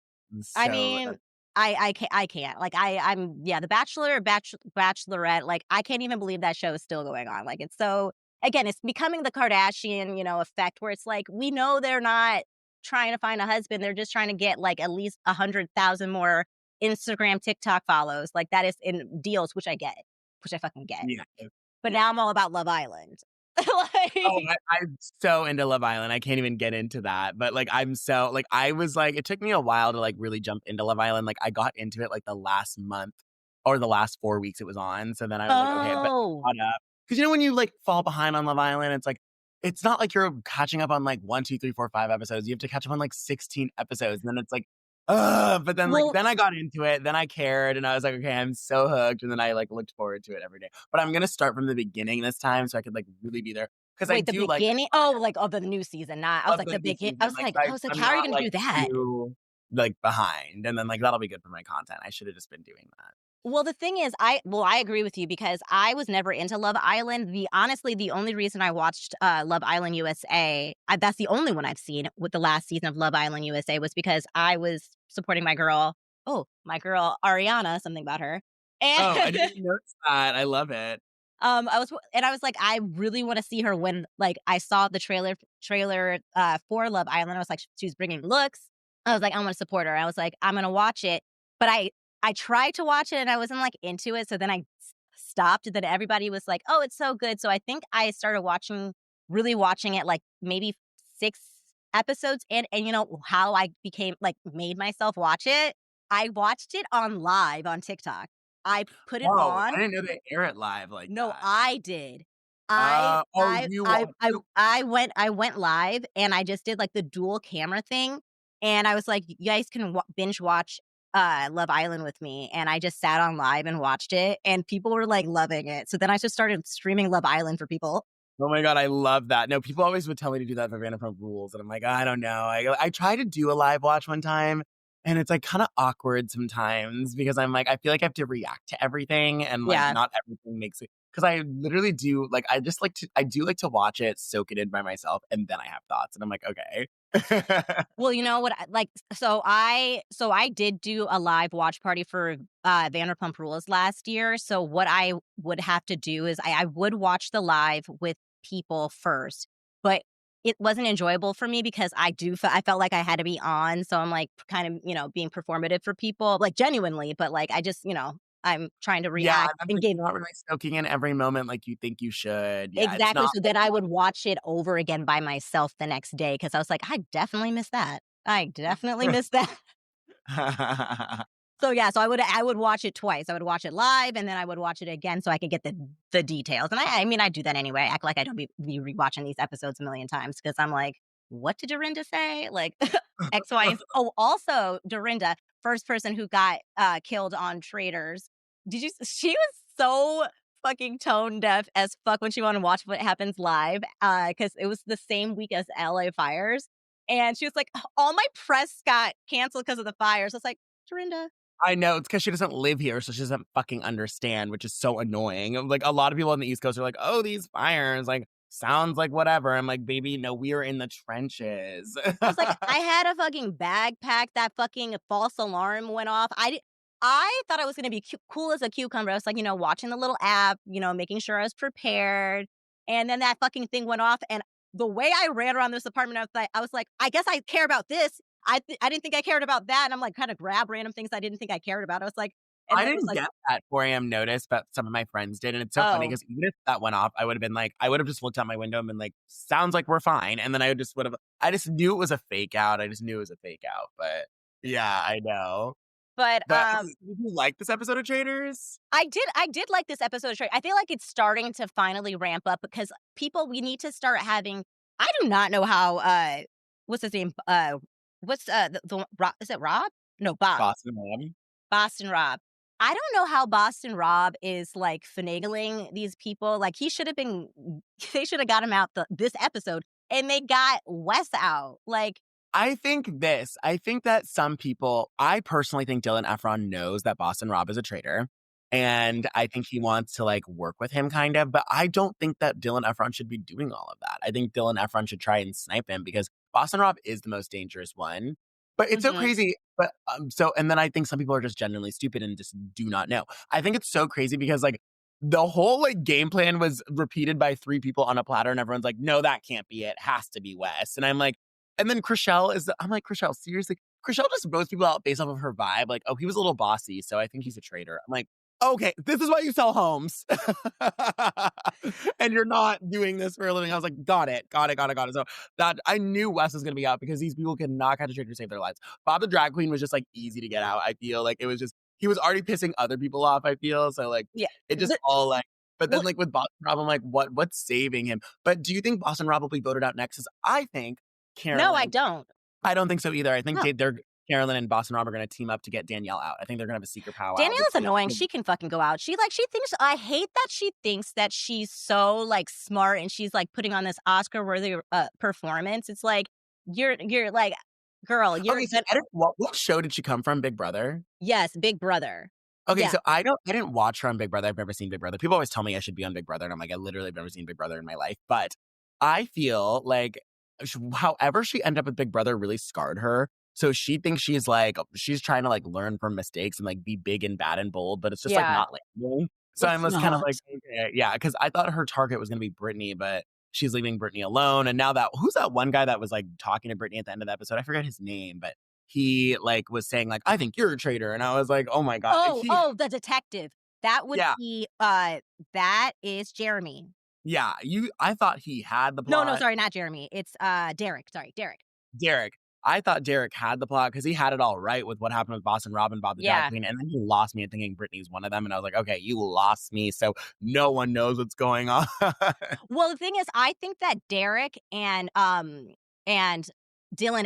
I so mean, that's I can't. Like, I'm yeah, The Bachelor, Bachelorette, like, I can't even believe that show is still going on. Like, it's so again, it's becoming the Kardashian, effect where it's like, we know they're not trying to find a husband, they're just trying to get, like, at least 100,000 more Instagram, TikTok follows. Like, that is in deals, which I get, which I fucking get. yeah. But Yeah. now I'm all about Love Island. Oh, Like I'm so into Love Island. I can't even get into that. But like I'm so like I was like it took me a while to like really jump into Love Island. Like I got into it like the last month or the last 4 weeks it was on. So then I was like, okay, but Oh. caught up. Because when you like fall behind on Love Island, it's like it's not like you're catching up on like 1, 2, 3, 4, 5 episodes. You have to catch up on like 16 episodes. And then it's like, but then like Well, then I got into it, then I cared and I was like, okay, I'm so hooked. And then I like looked forward to it every day. But I'm gonna start from the beginning this time so I could like really be there. Because I wait, the do like beginning? Oh, like, of the new season, not I was of like, the the new begin season, like, I was like, I'm "How are you not, gonna like, do that?" too, like, behind, and then, like, that'll be good for my content. I should've just been doing that. Well, the thing is, I agree with you because I was never into Love Island. Honestly, the only reason I watched, Love Island USA that's the only one I've seen with the last season of Love Island USA was because I was supporting my girl Ariana, something about her, and Oh, I didn't even notice that. I love it. I was like, I really wanna see her when like, I saw the trailer, for Love Island, I was like, she's bringing looks. I was like, "I wanna support her." I was like, "I'm gonna watch it." But I tried to watch it and I wasn't, like, into it, so then I stopped, and then everybody was like, "Oh, it's so good." So I think I started watching really watching it, like, maybe 6 episodes in, and you know how I became like, made myself watch it? I watched it on live on TikTok. I put it Whoa, on. I didn't know they air it live like No, that. I did. I Oh, I you I watched I it? I went live, and I just did, like, the dual camera thing, and I was like, "You guys can binge watch, Love Island with me," and I just sat on live and watched it, and people were, like, loving it, so then I just started streaming Love Island for people. Oh my god, I love that. No, people always would tell me to do that for Vanderpump Rules, and I'm like, I don't know. I tried to do a live watch one time, and it's, like, kinda awkward sometimes because I'm like, I feel like I have to react to everything, and, like, Yeah. not everything makes it. Because I literally do like, I do like to watch it, soak it in by myself, and then I have thoughts, and I'm like, "Okay." Well, you know what? So I did do a live watch party for Vanderpump Rules last year. So what I would have to do is I would watch the live with people first, but it wasn't enjoyable for me because I felt like I had to be on. So I'm like kind of being performative for people, like genuinely, but like I just I'm trying to Yeah, react that's and like, give. you're not really soaking in every moment like you think you should. Yeah, it's Exactly, not so like then I would watch it over again by myself the next day because I was like, "I definitely missed that. I definitely missed that." So, yeah, so I would watch it twice. I would watch it live, and then I would watch it again so I could get the details, and I mean, I do that anyway. I act like I don't be rewatching these episodes a million times because 'cause I'm like, "What did Dorinda say?" Like, X, Y, and Z. Oh, also, Dorinda, first person who got, killed on Traitors. Did you s She was so fucking tone deaf as fuck when she wanted to watch what happens live, because it was the same week as LA fires, and she was like, "All my press got canceled because of the fires." I was like, "Dorinda." I know, it's because she doesn't live here, so she doesn't fucking understand, which is so annoying. Like, a lot of people on the East Coast are like, "Oh, these fires, like, sounds like whatever." I'm like, "Baby, no, we are in the trenches." I was like, I had a fucking bag packed, that fucking false alarm went off. I thought I was gonna be cool as a cucumber. I was like, watching the little app, making sure I was prepared, and then that fucking thing went off, and the way I ran around this apartment, I was like, "I guess I care about this. I didn't think I cared about that," and I'm, like, kinda grab random things I didn't think I cared about. I was like, and I then it was didn't like, get that 4 AM notice, but some of my friends did, and it's so funny "Oh." because even if that went off, I would've been like I would've just looked out my window and been like, "Sounds like we're fine," and then I just knew it was a fake out, I just knew it was a fake out, but yeah, I know. But, But did you like this episode of Traitors? I did like this episode of Shrek. I feel like it's starting to finally ramp up because we need to start having. I do not know how, what's his name? What's, the Rob, is it Rob? No, Bob. Boston Rob? Boston Rob. I don't know how Boston Rob is, like, finagling these people. Like, he should have been they should have got him out this episode, and they got Wes out. Like, I think that some people I personally think Dylan Efron knows that Boston Rob is a traitor, and I think he wants to, like, work with him kind of, but I don't think that Dylan Efron should be doing all of that. I think Dylan Efron should try and snipe him because Boston Rob is the most dangerous one. But it's so mhm, crazy, but, and then I think some people are just genuinely stupid and just do not know. I think it's so crazy because, like, the whole, like, game plan was repeated by 3 people on a platter, and everyone's like, "No, that can't be it. Has to be Wes." And I'm like, and then I'm like, "Chrishell, seriously?" Chrishell just votes people out based off of her vibe, like, "Oh, he was a little bossy, so I think he's a traitor." I'm like, "Okay, this is why you sell homes." And you're not doing this for a living. I was like, "Got it, got it, got it, got it." So, that I knew Wes was gonna be out because these people cannot catch a traitor to save their lives. Bob the drag queen was just, like, easy to get out, I feel like it was just he was already pissing other people off, I feel, so, like, yeah. it just all, like but then, Well, like, with Boston Rob, I'm like, what's saving him? But do you think Boston Rob will be voted out next? 'Cause I think no, I Carolyn don't. I don't think so either. I think No. they're Carolyn and Boston Rob are gonna team up to get Danielle out. I think they're gonna have a secret powwow Danielle's between annoying. She can fucking go out. She thinks I hate that she thinks that she's so, like, smart and she's, like, putting on this Oscar-worthy, performance. It's like, you're like, "Girl, you're Okay, so good." what show did she come from? Big Brother? Yes, Big Brother. Okay, Yeah. so I didn't watch her on Big Brother. I've never seen Big Brother. People always tell me I should be on Big Brother, and I'm like, I literally have never seen Big Brother in my life. But I feel like however she ended up with Big Brother really scarred her. So she thinks she's trying to, like, learn from mistakes and, like, be big and bad and bold, but it's just, like, Yeah. not landing. So I'm It's just kind of not. like, okay, yeah, because I thought her target was gonna be Brittany, but she's leaving Brittany alone. And now that who's that one guy that was, like, talking to Brittany at the end of the episode? I forget his name, but he, like, was saying, like, "I think you're a traitor," and I was like, "Oh my god." Oh, the detective. That would Yeah. be, that is Jeremy. Yeah, I thought he had the No, plot. sorry, not Jeremy. It's Derek. Sorry, Derek. Derek. I thought Derek had the plot because he had it all right with what happened with Boston Rob and Bob the Drag Yeah. Queen, and then he lost me at thinking Britney's one of them, and I was like, okay, you lost me, so no one knows what's going on. Well, the thing is, I think that Derek and Dylan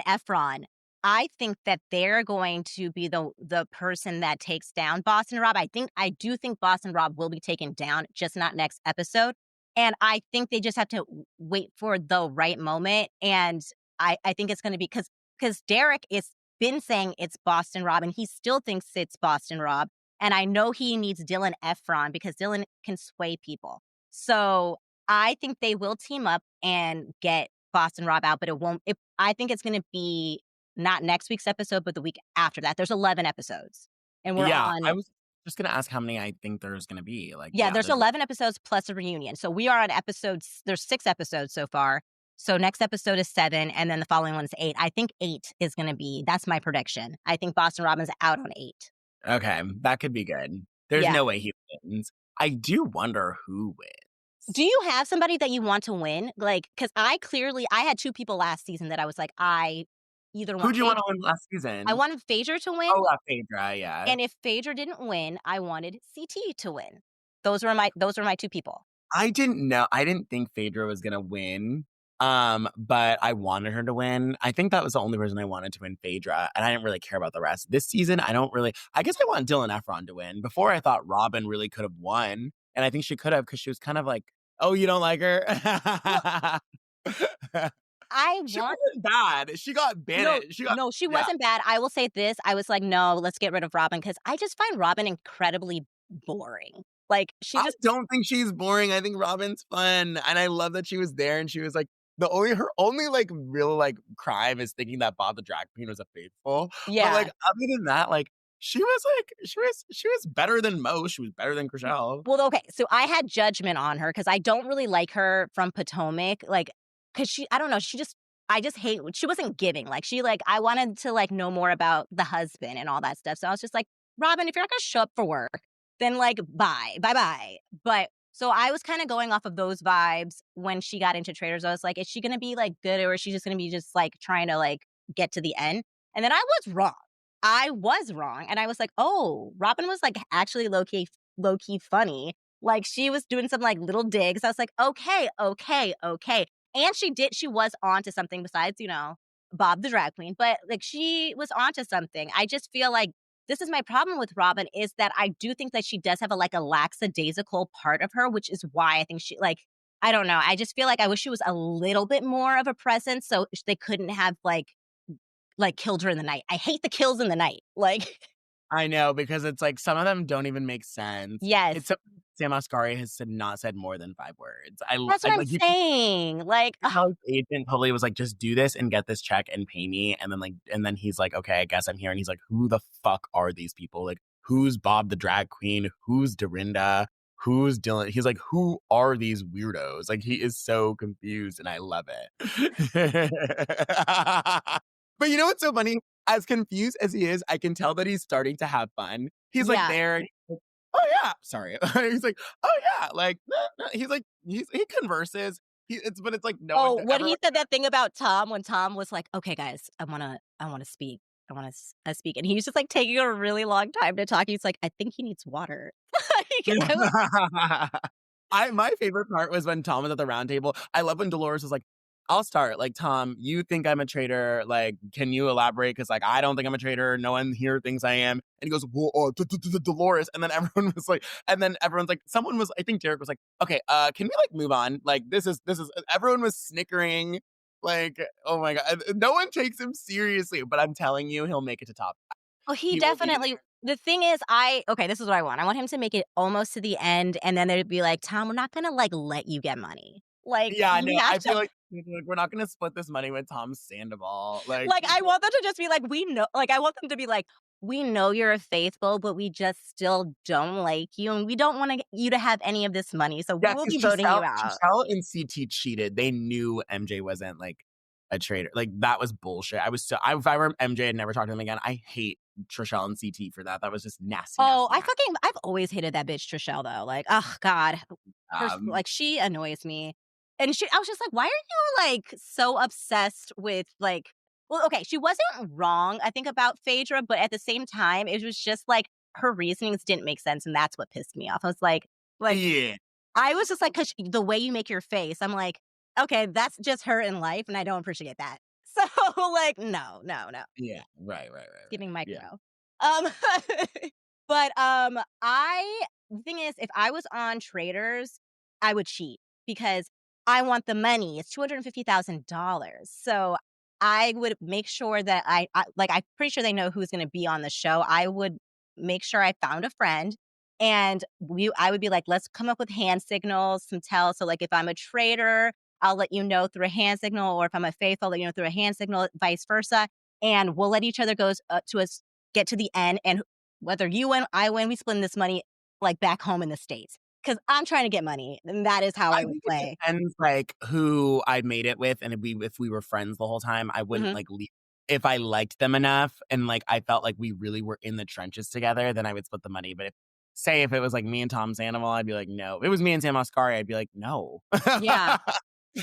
Efron, I think that they're going to be the person that takes down Boston Rob. I do think Boston Rob will be taken down, just not next episode. And I think they just have to wait for the right moment. And I think it's going to be because Derek is been saying it's Boston Rob, and he still thinks it's Boston Rob. And I know he needs Dylan Efron because Dylan can sway people. So I think they will team up and get Boston Rob out, but it won't. I think it's going to be not next week's episode, but the week after that. There's 11 episodes, and we're Yeah, I on. was just gonna ask how many I think there's gonna be, like, Yeah, yeah, there's there's 11 episodes plus a reunion. So we are on episodes. There's 6 episodes so far. So next episode is 7, and then the following one is 8. I think 8 is going to be. That's my prediction. I think Boston Robin's out on 8. okay, that could be good. There's Yeah. no way he wins. I do wonder who Do wins. you have somebody that you want to win? Like, because I had 2 people last season that I was like, I either want Who'd you wanna win last I season? wanted Phaedra to win, Oh, Phaedra, yeah. and if Phaedra didn't win, I wanted CT to win. Those were my 2 people. I didn't know. I didn't think Phaedra was gonna win, but I wanted her to win. I think that was the only reason I wanted to win Phaedra, and I didn't really care about the rest. This season, I guess I want Dylan Efron to win. Before, I thought Robin really could have won, and I think she could have because she was kind of like, "Oh, you don't like her?" Well, I She want wasn't bad. She got no, Bennett. She got no, she yeah. wasn't bad. I will say this, I was like, "No, let's get rid of Robin," because I just find Robin incredibly boring. Like, she I just don't think she's boring. I think Robin's fun, and I love that she was there, and she was like her only like real like crime is thinking that Bob the drag queen was a faithful. But like yeah. other than that, like she was better than most. She was better than Chriselle. Well, okay, so I had judgment on her because I don't really like her from Potomac, like, because I don't know, I just hate she wasn't giving, like, I wanted to, like, know more about the husband and all that stuff, so I was just like, "Robin, if you're not gonna show up for work, then, like, bye-bye." But so I was kinda going off of those vibes when she got into Traitors. I was like, "Is she gonna be, like, good, or is she just gonna be just, like, trying to, like, get to the end?" And then I was wrong. I was wrong, and I was like, "Oh, Robin was, like, actually low-key funny." Like, she was doing some, like, little digs. I was like, "Okay, okay, okay." And she was onto something besides, Bob the drag queen, but, like, she was onto something. I just feel like this is my problem with Robin is that I do think that she does have a lackadaisical part of her, which is why I think I don't know. I just feel like I wish she was a little bit more of a presence so they couldn't have, killed her in the night. I hate the kills in the night. Like, I know because it's like some of them don't even make sense. yes. It's so Sam Asghari has not said more than 5 words. That's I what I'm like you saying. Like, can tell his agent totally was like, just do this and get this check and pay me. And then he's like, okay, I guess I'm here. And he's like, who the fuck are these people? Like, who's Bob the drag queen? Who's Dorinda? Who's Dylan? He's like, who are these weirdos? Like, he is so confused and I love it. But you know what's so funny? As confused as he is, I can tell that he's starting to have fun. He's like yeah. there. And he's like, oh yeah, sorry. He's like, oh yeah, like he's like he converses. But it's like no one. Oh, when he Everyone. said that thing about Tom, when Tom was like, "Okay, guys, I wanna speak. I wanna speak," and he was just like taking a really long time to talk. He's like, "I think he needs water." Like, I was My favorite part was when Tom was at the round table. I love when Dolores was like, I'll start. Like, Tom, you think I'm a traitor. Like, can you elaborate? Because, like, I don't think I'm a traitor. No one here thinks I am. And he goes, whoa, Dolores. And then everyone was like, everyone's like, I think Derek was like, okay, can we, like, move on? Like, everyone was snickering. Like, oh my God. No one takes him seriously. But I'm telling you, he'll make it to top. Oh, he He will be. definitely the thing is, okay, this is what I want. I want him to make it almost to the end, and then they'd be like, "Tom, we're not gonna, let you get money. Like, Yeah, I know. you have I feel to." like we're not going to split this money with Tom Sandoval. Like, Like, I want them to just be like, "We know," like, I want them to be like, "We know you're a faithful, but we just still don't like you, and we don't want you to have any of this money, so we yeah, will because be voting you out." Giselle and CT cheated. They knew MJ wasn't like a traitor. Like that was bullshit. If I were MJ, I'd never talk to them again. I hate Trishelle and CT for that. That was just nasty. Oh, Nasty, nasty. I've always hated that bitch Trishelle though. Like, oh God, Um, she annoys me. And I was just like, why are you like so obsessed with like, well, okay, she wasn't wrong, I think, about Phaedra, but at the same time, it was just like her reasonings didn't make sense, and that's what pissed me off. I was like, yeah. I was just like, because the way you make your face, I'm like, okay, that's just her in life, and I don't appreciate that. So, like, no, no, no. Yeah. Right. Giving Mike Yeah. no. Um, but, the thing is, if I was on Traitors, I would cheat because I want the money. It's $250,000. So I would make sure that I'm pretty sure they know who's gonna be on the show. I would make sure I found a friend, and I would be like, "Let's come up with hand signals, some tells." So, like, if I'm a traitor, I'll let you know through a hand signal, or if I'm a faithful, I'll let you know through a hand signal, vice versa, and we'll let each other get to the end, and whether you win, I win, we split this money, like, back home in the States, because 'cause I'm trying to get money, and that is how I I would think it play. depends, like, who I made it with, and if we were friends the whole time, I wouldn't, Mhm. like, leave if I liked them enough and, like, I felt like we really were in the trenches together, then I would split the money, but if it was, like, me and Tom Sandoval, I'd be like, "No." If it was me and Sam Asghari, I'd be like, "No." Yeah.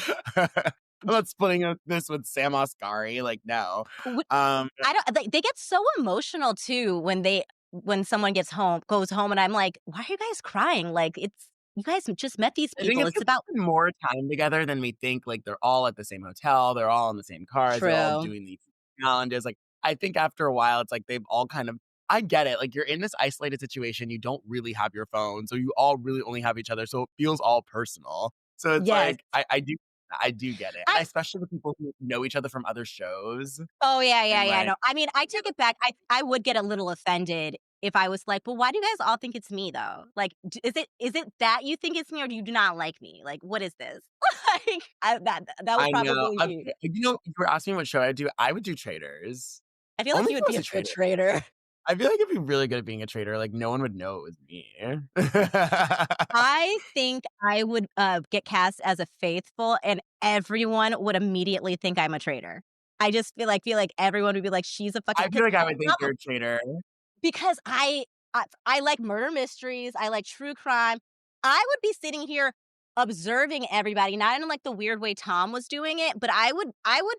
I'm not splitting this with Sam Asghari, like, no. W Um, I don't like, they get so emotional too when someone goes home, and I'm like, "Why are you guys crying?" Like, you guys just met these I think people, it's it's 'cause we about spend more time together than we think, like, they're all at the same hotel, they're all in the same cars, they're all True. doing these challenges, like, I think after a while, it's like they've all kind of I get it, like, you're in this isolated situation, you don't really have your phone, so you all really only have each other, so it feels all personal. So it's Yes. like, I do get it, and I especially with people who know each other from other shows, Oh, yeah, yeah, and, yeah, like no, I mean, I take it back, I would get a little offended if I was like, "Well, why do you guys all think it's me, though? Like, d is it that you think it's me, or do you do not like me? Like, what is this?" Like, that would I know. probably be You were asking me what show I would do Traitors. I feel like Only you if would I be was a a good traitor. trader. I feel like I'd be really good at being a traitor, like, no one would know it was me. I think I would, get cast as a faithful, and everyone would immediately think I'm a traitor. I just feel like everyone would be like, "She's a fucking" I feel 'cause like I would think you're a traitor. because I like murder mysteries, I like true crime. I would be sitting here observing everybody, not in, like, the weird way Tom was doing it, but I would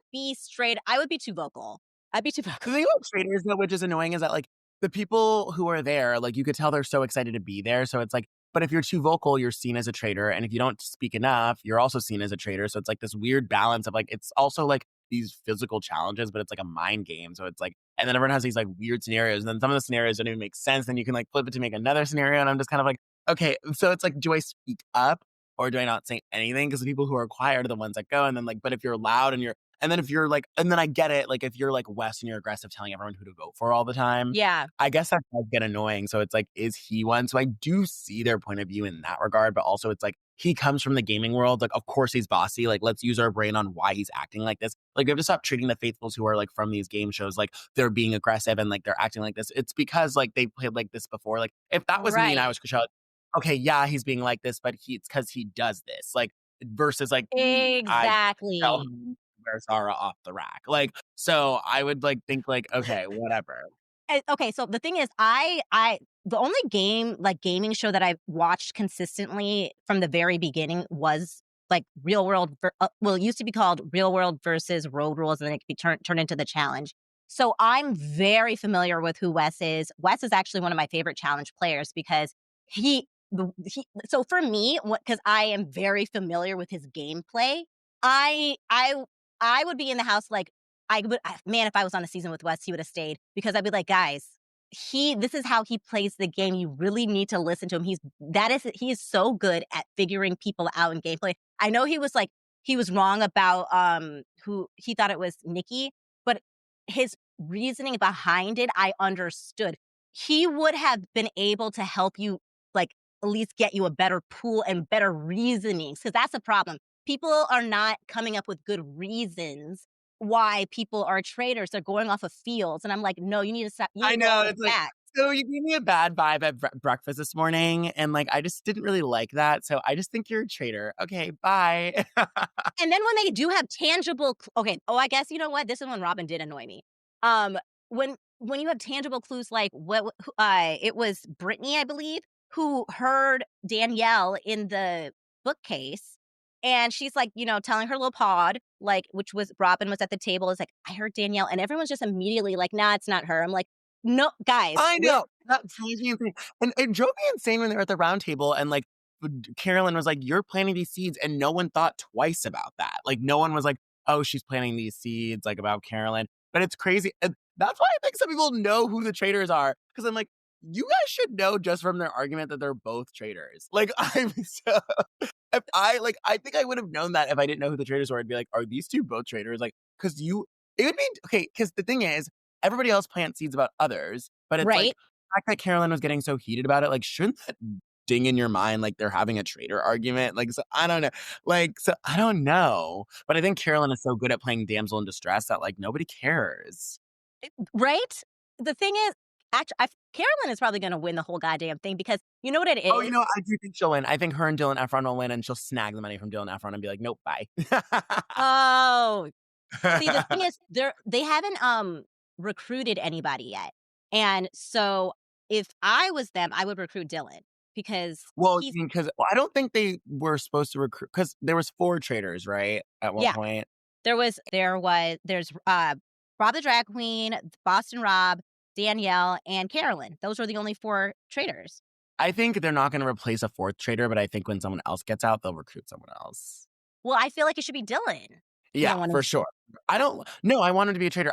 be too vocal. I'd be too The vocal. thing about traitors, though, which is annoying, is that, like, the people who are there, like, you could tell they're so excited to be there, so it's like but if you're too vocal, you're seen as a traitor, and if you don't speak enough, you're also seen as a traitor, so it's like this weird balance of, like it's also, like, these physical challenges, but it's like a mind game, so it's like and then everyone has these, like, weird scenarios, and then some of the scenarios don't even make sense, then you can, like, flip it to make another scenario, and I'm just kind of like, "Okay," so it's like, do I speak up, or do I not say anything? Because the people who are quiet are the ones that go, and then, like but if you're loud and then if you're like and then I get it, like, if you're like Wes and you're aggressive telling everyone who to vote for all the time, Yeah. I guess that does get annoying, so it's like, is he one? So I do see their point of view in that regard, but also it's like, he comes from the gaming world, like, of course he's bossy, like, let's use our brain on why he's acting like this. Like, we have to stop treating the faithfuls who are, like, from these game shows, like, they're being aggressive and, like, they're acting like this. It's because, like, they played like this before, like, if that was me and I Right. was Chrishell, okay, yeah, he's being like this, but it's because he does this, like, versus, like, me, I tell Exactly. him where Zara off the rack. Like, so I would like think like, okay, whatever. Okay, so the thing is, I the only gaming show that I've watched consistently from the very beginning was like well, it used to be called Real World versus Road Rules, and then it could be turned into the challenge. So I'm very familiar with who Wes is. Wes is actually one of my favorite challenge players because so for me, because I am very familiar with his gameplay, I I I would be in the house like man, if I was on a season with Wes, he would have stayed because I'd be like, guys, this is how he plays the game. You really need to listen to him. He is so good at figuring people out in gameplay. I know he was wrong about who he thought it was Nikki, but his reasoning behind it, I understood. He would have been able to help you, like, at least get you a better pool and better reasonings, because that's a problem. People are not coming up with good reasons why people are traitors. They're going off of fields. And I'm like, no, you need I to go off know, of it's like, facts. so you gave me a bad vibe at breakfast this morning, and like I just didn't really like that. So I just think you're a traitor. Okay, bye. And then when they do have tangible, okay, oh, I guess you know what? This is when Robin did annoy me. When you have tangible clues like it was Brittany, I believe. who heard Danielle in the bookcase, and she's, like, telling her little pod, like, which was Robin was at the table, is like, "I heard Danielle," and everyone's just immediately like, "Nah, it's not her." I'm like, "No, guys, I know. That drives me insane. And it drove me insane when they were at the round table and like Carolyn was like, "You're planting these seeds," and no one thought twice about that. Like no one was like, "Oh, she's planting these seeds," like about Carolyn. But it's crazy. And that's why I think some people know who the traitors are. Because I'm like, you guys should know just from their argument that they're both traitors. Like I'm so if I think I would have known that if I didn't know who the traitors were. I'd be like, are these two both traitors? Like, because it would be okay. Because the thing is, everybody else plants seeds about others, but it's like right?" the fact that Carolyn was getting so heated about it. Like, shouldn't that ding in your mind like they're having a traitor argument? Like, so I don't know. Like, so I don't know. But I think Carolyn is so good at playing damsel in distress that like nobody cares. Right? The thing is, actually, Carolyn is probably gonna win the whole goddamn thing because you know what it Oh, is? I do think she'll win. I think her and Dylan Efron will win, and she'll snag the money from Dylan Efron and be like, "Nope, bye." Oh, see, the thing is they haven't, recruited anybody yet, and so if I was them, I would recruit Dylan because Well, he's because I don't think they were supposed to recruit because there was 4 traders, right? At one yeah, point. there's, Rob the Drag Queen, Boston Rob, Danielle, and Carolyn. Those are the only 4 traders. I think they're not gonna replace a 4th trader, but I think when someone else gets out, they'll recruit someone else. Well, I feel like it should be Dylan. You Yeah, don't wanna for sure. I don't No, I want him to be a trader.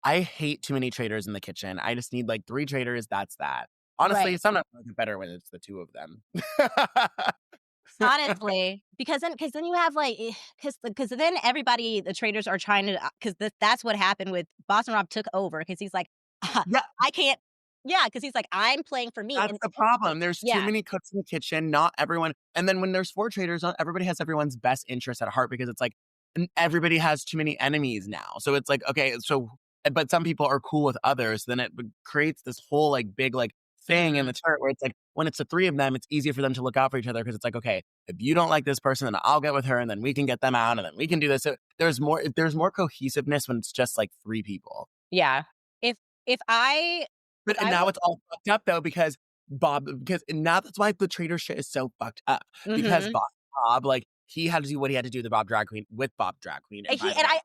I hate too many traders in the kitchen. I just need, like, 3 traders, that's that. Honestly, right. sometimes I like it better when it's the 2 of them. Honestly, because then you have, like, because then everybody the traders are trying to because that's what happened with Boston Rob took over because he's like, Yeah, "I can't." Yeah, because he's like, "I'm playing for me," that's and the problem. There's too yeah, many cooks in the kitchen, not everyone and then when there's 4 traders, not everybody has everyone's best interest at heart because it's like everybody has too many enemies now. So it's like, okay, so but some people are cool with others, then creates this whole, like, big, like, thing in mhm, the chart where it's like, when it's the 3 of them, it's easier for them to look out for each other because it's like, "Okay, if you don't like this person, then I'll get with her, and then we can get them out, and then we can do this." So there's more cohesiveness when it's just, like, 3 people. yeah. If if I if But and I now were it's all fucked up though because and now that's why the traitor shit is so fucked up because mhm. Bob, like, he had to do what he had to do to Bob Drag Queen with Bob Drag Queen, and He by the and way I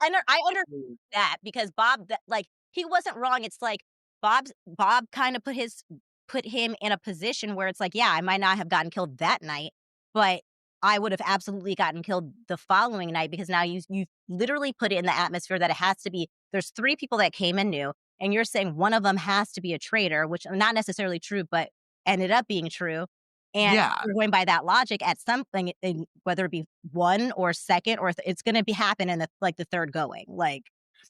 understand that because Bob that like, he wasn't wrong, it's like, Bob kinda put him in a position where it's like, yeah, I might not have gotten killed that night, but I would have absolutely gotten killed the following night because now you literally put it in the atmosphere that it has to be there's 3 people that came in new, and you're saying one of them has to be a traitor, which not necessarily true, but ended up being true, and Yeah. you're going by that logic at something in whether it be 1 or 2nd or it's gonna be happen in the 3rd going, like,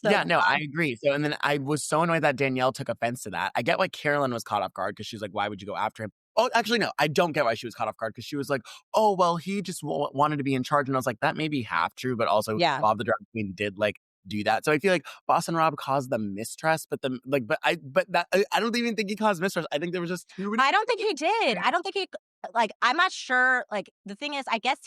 so Yeah, no, I agree. So and then I was so annoyed that Danielle took offense to that. I get why Carolyn was caught off guard because she was like, "Why would you go after him?" Oh, actually, no, I don't get why she was caught off guard because she was like, "Oh, well, he just wanted to be in charge," and I was like, "That may be half true, but also yeah. Bob the Drag Queen did, like, do that." So I feel like Boston Rob caused the mistrust, but I don't even think he caused mistrust. I think there was just too many I don't think he did. I don't think he like, I'm not sure, like, the thing is, I guess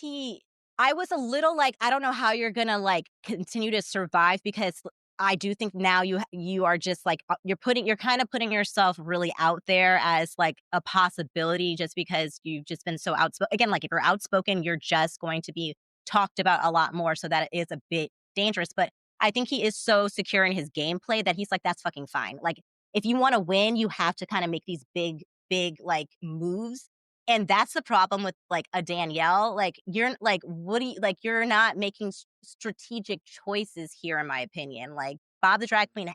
I was a little like, I don't know how you're gonna, like, continue to survive because I do think now you are just, like, you're kinda putting yourself really out there as, like, a possibility just because you've just been so outspoken. Again, like, if you're outspoken, you're just going to be talked about a lot more, so that it is a bit dangerous, but I think he is so secure in his gameplay that he's like, "That's fucking fine." Like, if you wanna win, you have to kinda make these big, like, moves, and that's the problem with, like, a Danielle, like, you're like, what do you like, you're not making strategic choices here, in my opinion, like, Bob the Drag Queen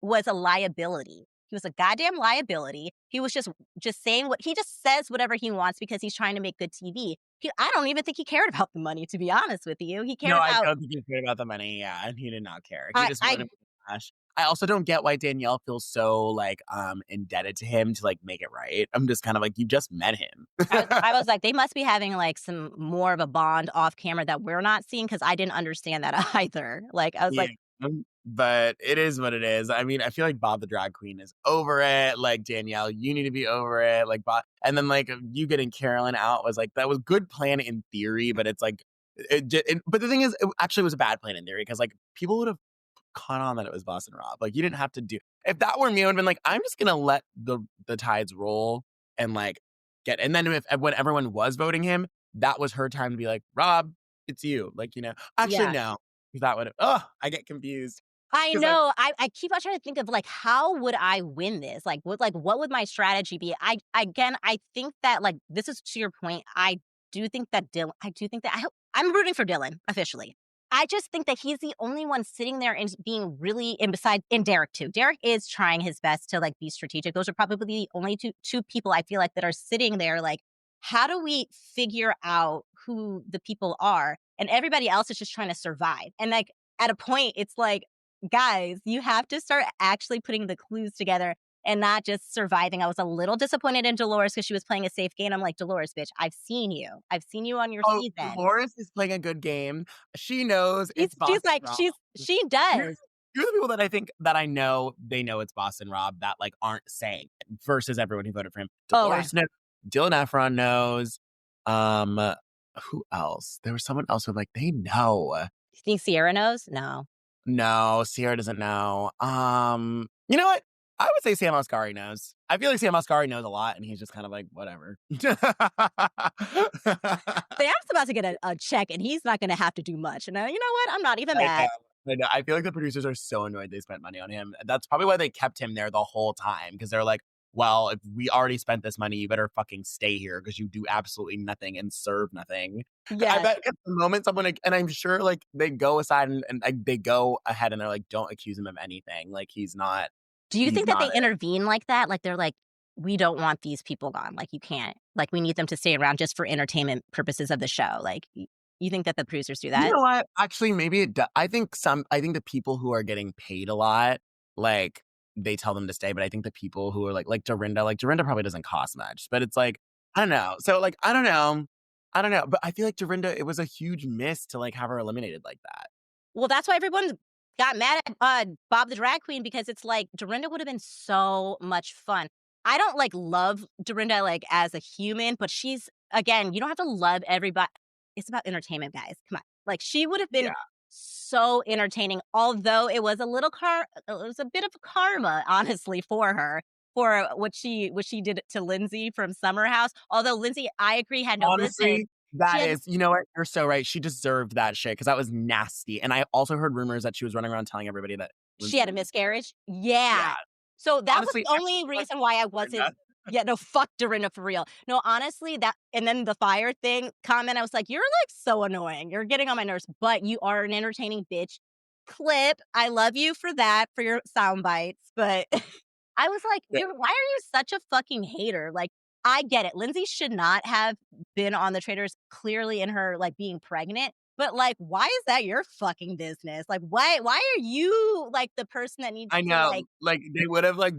was a liability. He was a goddamn liability. He was just saying what he just says whatever he wants because he's trying to make good TV. I don't even think he cared about the money, to be honest with you. He No, cared I about don't think he cared about the money, yeah, and he did not care. He I just I wanted cash. I also don't get why Danielle feels so, like, indebted to him to, like, make it right. I'm just kind of like, "You just met him." I was like, they must be having, like, some more of a bond off camera that we're not seeing because I didn't understand that either. Like, I was Yeah, like, but it is what it is. I mean, I feel like Bob the Drag Queen is over it, like, Danielle, you need to be over it, like, Bob and then, like, you getting Carolyn out was like that was good plan in theory, but it's like, but the thing is, it actually was a bad plan in theory because, like, people would have caught on that it was Boston Rob. Like, you didn't have to do if that were me, I would've been like, "I'm just gonna let the tides roll and, like, get. And then when everyone was voting him, that was her time to be like, Rob, it's you. Like, actually, Yeah. no. That would, I get confused. I 'Cause, know. I keep on trying to think of, like, how would I win this? What would my strategy be? I think that, like, this is to your point. I do think that I'm rooting for Dylan officially. I just think that he's the only one sitting there and being really, and Derek too. Derek is trying his best to, like, be strategic. Those are probably the only two people I feel like that are sitting there like, how do we figure out who the people are? And everybody else is just trying to survive. And, like, at a point, it's like, guys, you have to start actually putting the clues together and not just surviving. I was a little disappointed in Dolores because she was playing a safe game. I'm like, Dolores, bitch, I've seen you. I've seen you on your Oh, season. Dolores is playing a good game. She knows it's She's Boston like, Rob. she You're, does. you're the people that I think that I know they know it's Boston Rob that like aren't saying it versus everyone who voted for him. Oh, right. Dolores knows. Dylan Efron knows. Who else? There was someone else who like they know. You think Sierra knows? No. No, Sierra doesn't know. You know what? I would say Sam Asghari knows. I feel like Sam Asghari knows a lot, and he's just kind of like, whatever. Sam's about to get a check, and he's not going to have to do much. And you know what? I'm not even mad. I know. I feel like the producers are so annoyed they spent money on him. That's probably why they kept him there the whole time, because they're like, well, if we already spent this money, you better fucking stay here because you do absolutely nothing and serve nothing. Yeah. I bet at the moment someone, and I'm sure like they go aside and like, they go ahead and they're like, don't accuse him of anything. Like he's not. Do you He's think that they not intervene like that? Like they're like, we don't want these people gone. Like you can't. Like we need them to stay around just for entertainment purposes of the show. Like you think that the producers do that? You know what? Actually, maybe it does. I think the people who are getting paid a lot, like they tell them to stay. But I think the people who are like Dorinda probably doesn't cost much. But it's like, I don't know. So like, I don't know. But I feel like Dorinda, it was a huge miss to like have her eliminated like that. Well, that's why everyone got mad at Bob the Drag Queen, because it's like Dorinda would have been so much fun. I don't like love Dorinda like as a human, but she's, again, you don't have to love everybody. It's about entertainment, guys. Come on. Like she would have been so entertaining, although it was it was a bit of karma, honestly, for her, for what she did to Lindsay from Summer House. Although Lindsay, I agree, had no business. You know what? You're so right. She deserved that shit because that was nasty. And I also heard rumors that she was running around telling everybody that she had a miscarriage. Yeah. So that honestly, was the only reason why I wasn't. Yeah, no, fuck Dorinda for real. No, honestly, and then the fire thing comment, I was like, you're like so annoying. You're getting on my nerves, but you are an entertaining bitch. Clip. I love you for that, for your sound bites. But I was like, why are you such a fucking hater? Like, I get it. Lindsay should not have been on the Traitors, clearly in her like being pregnant. But like, why is that your fucking business? Like, why are you like the person that needs I know, to like they would have like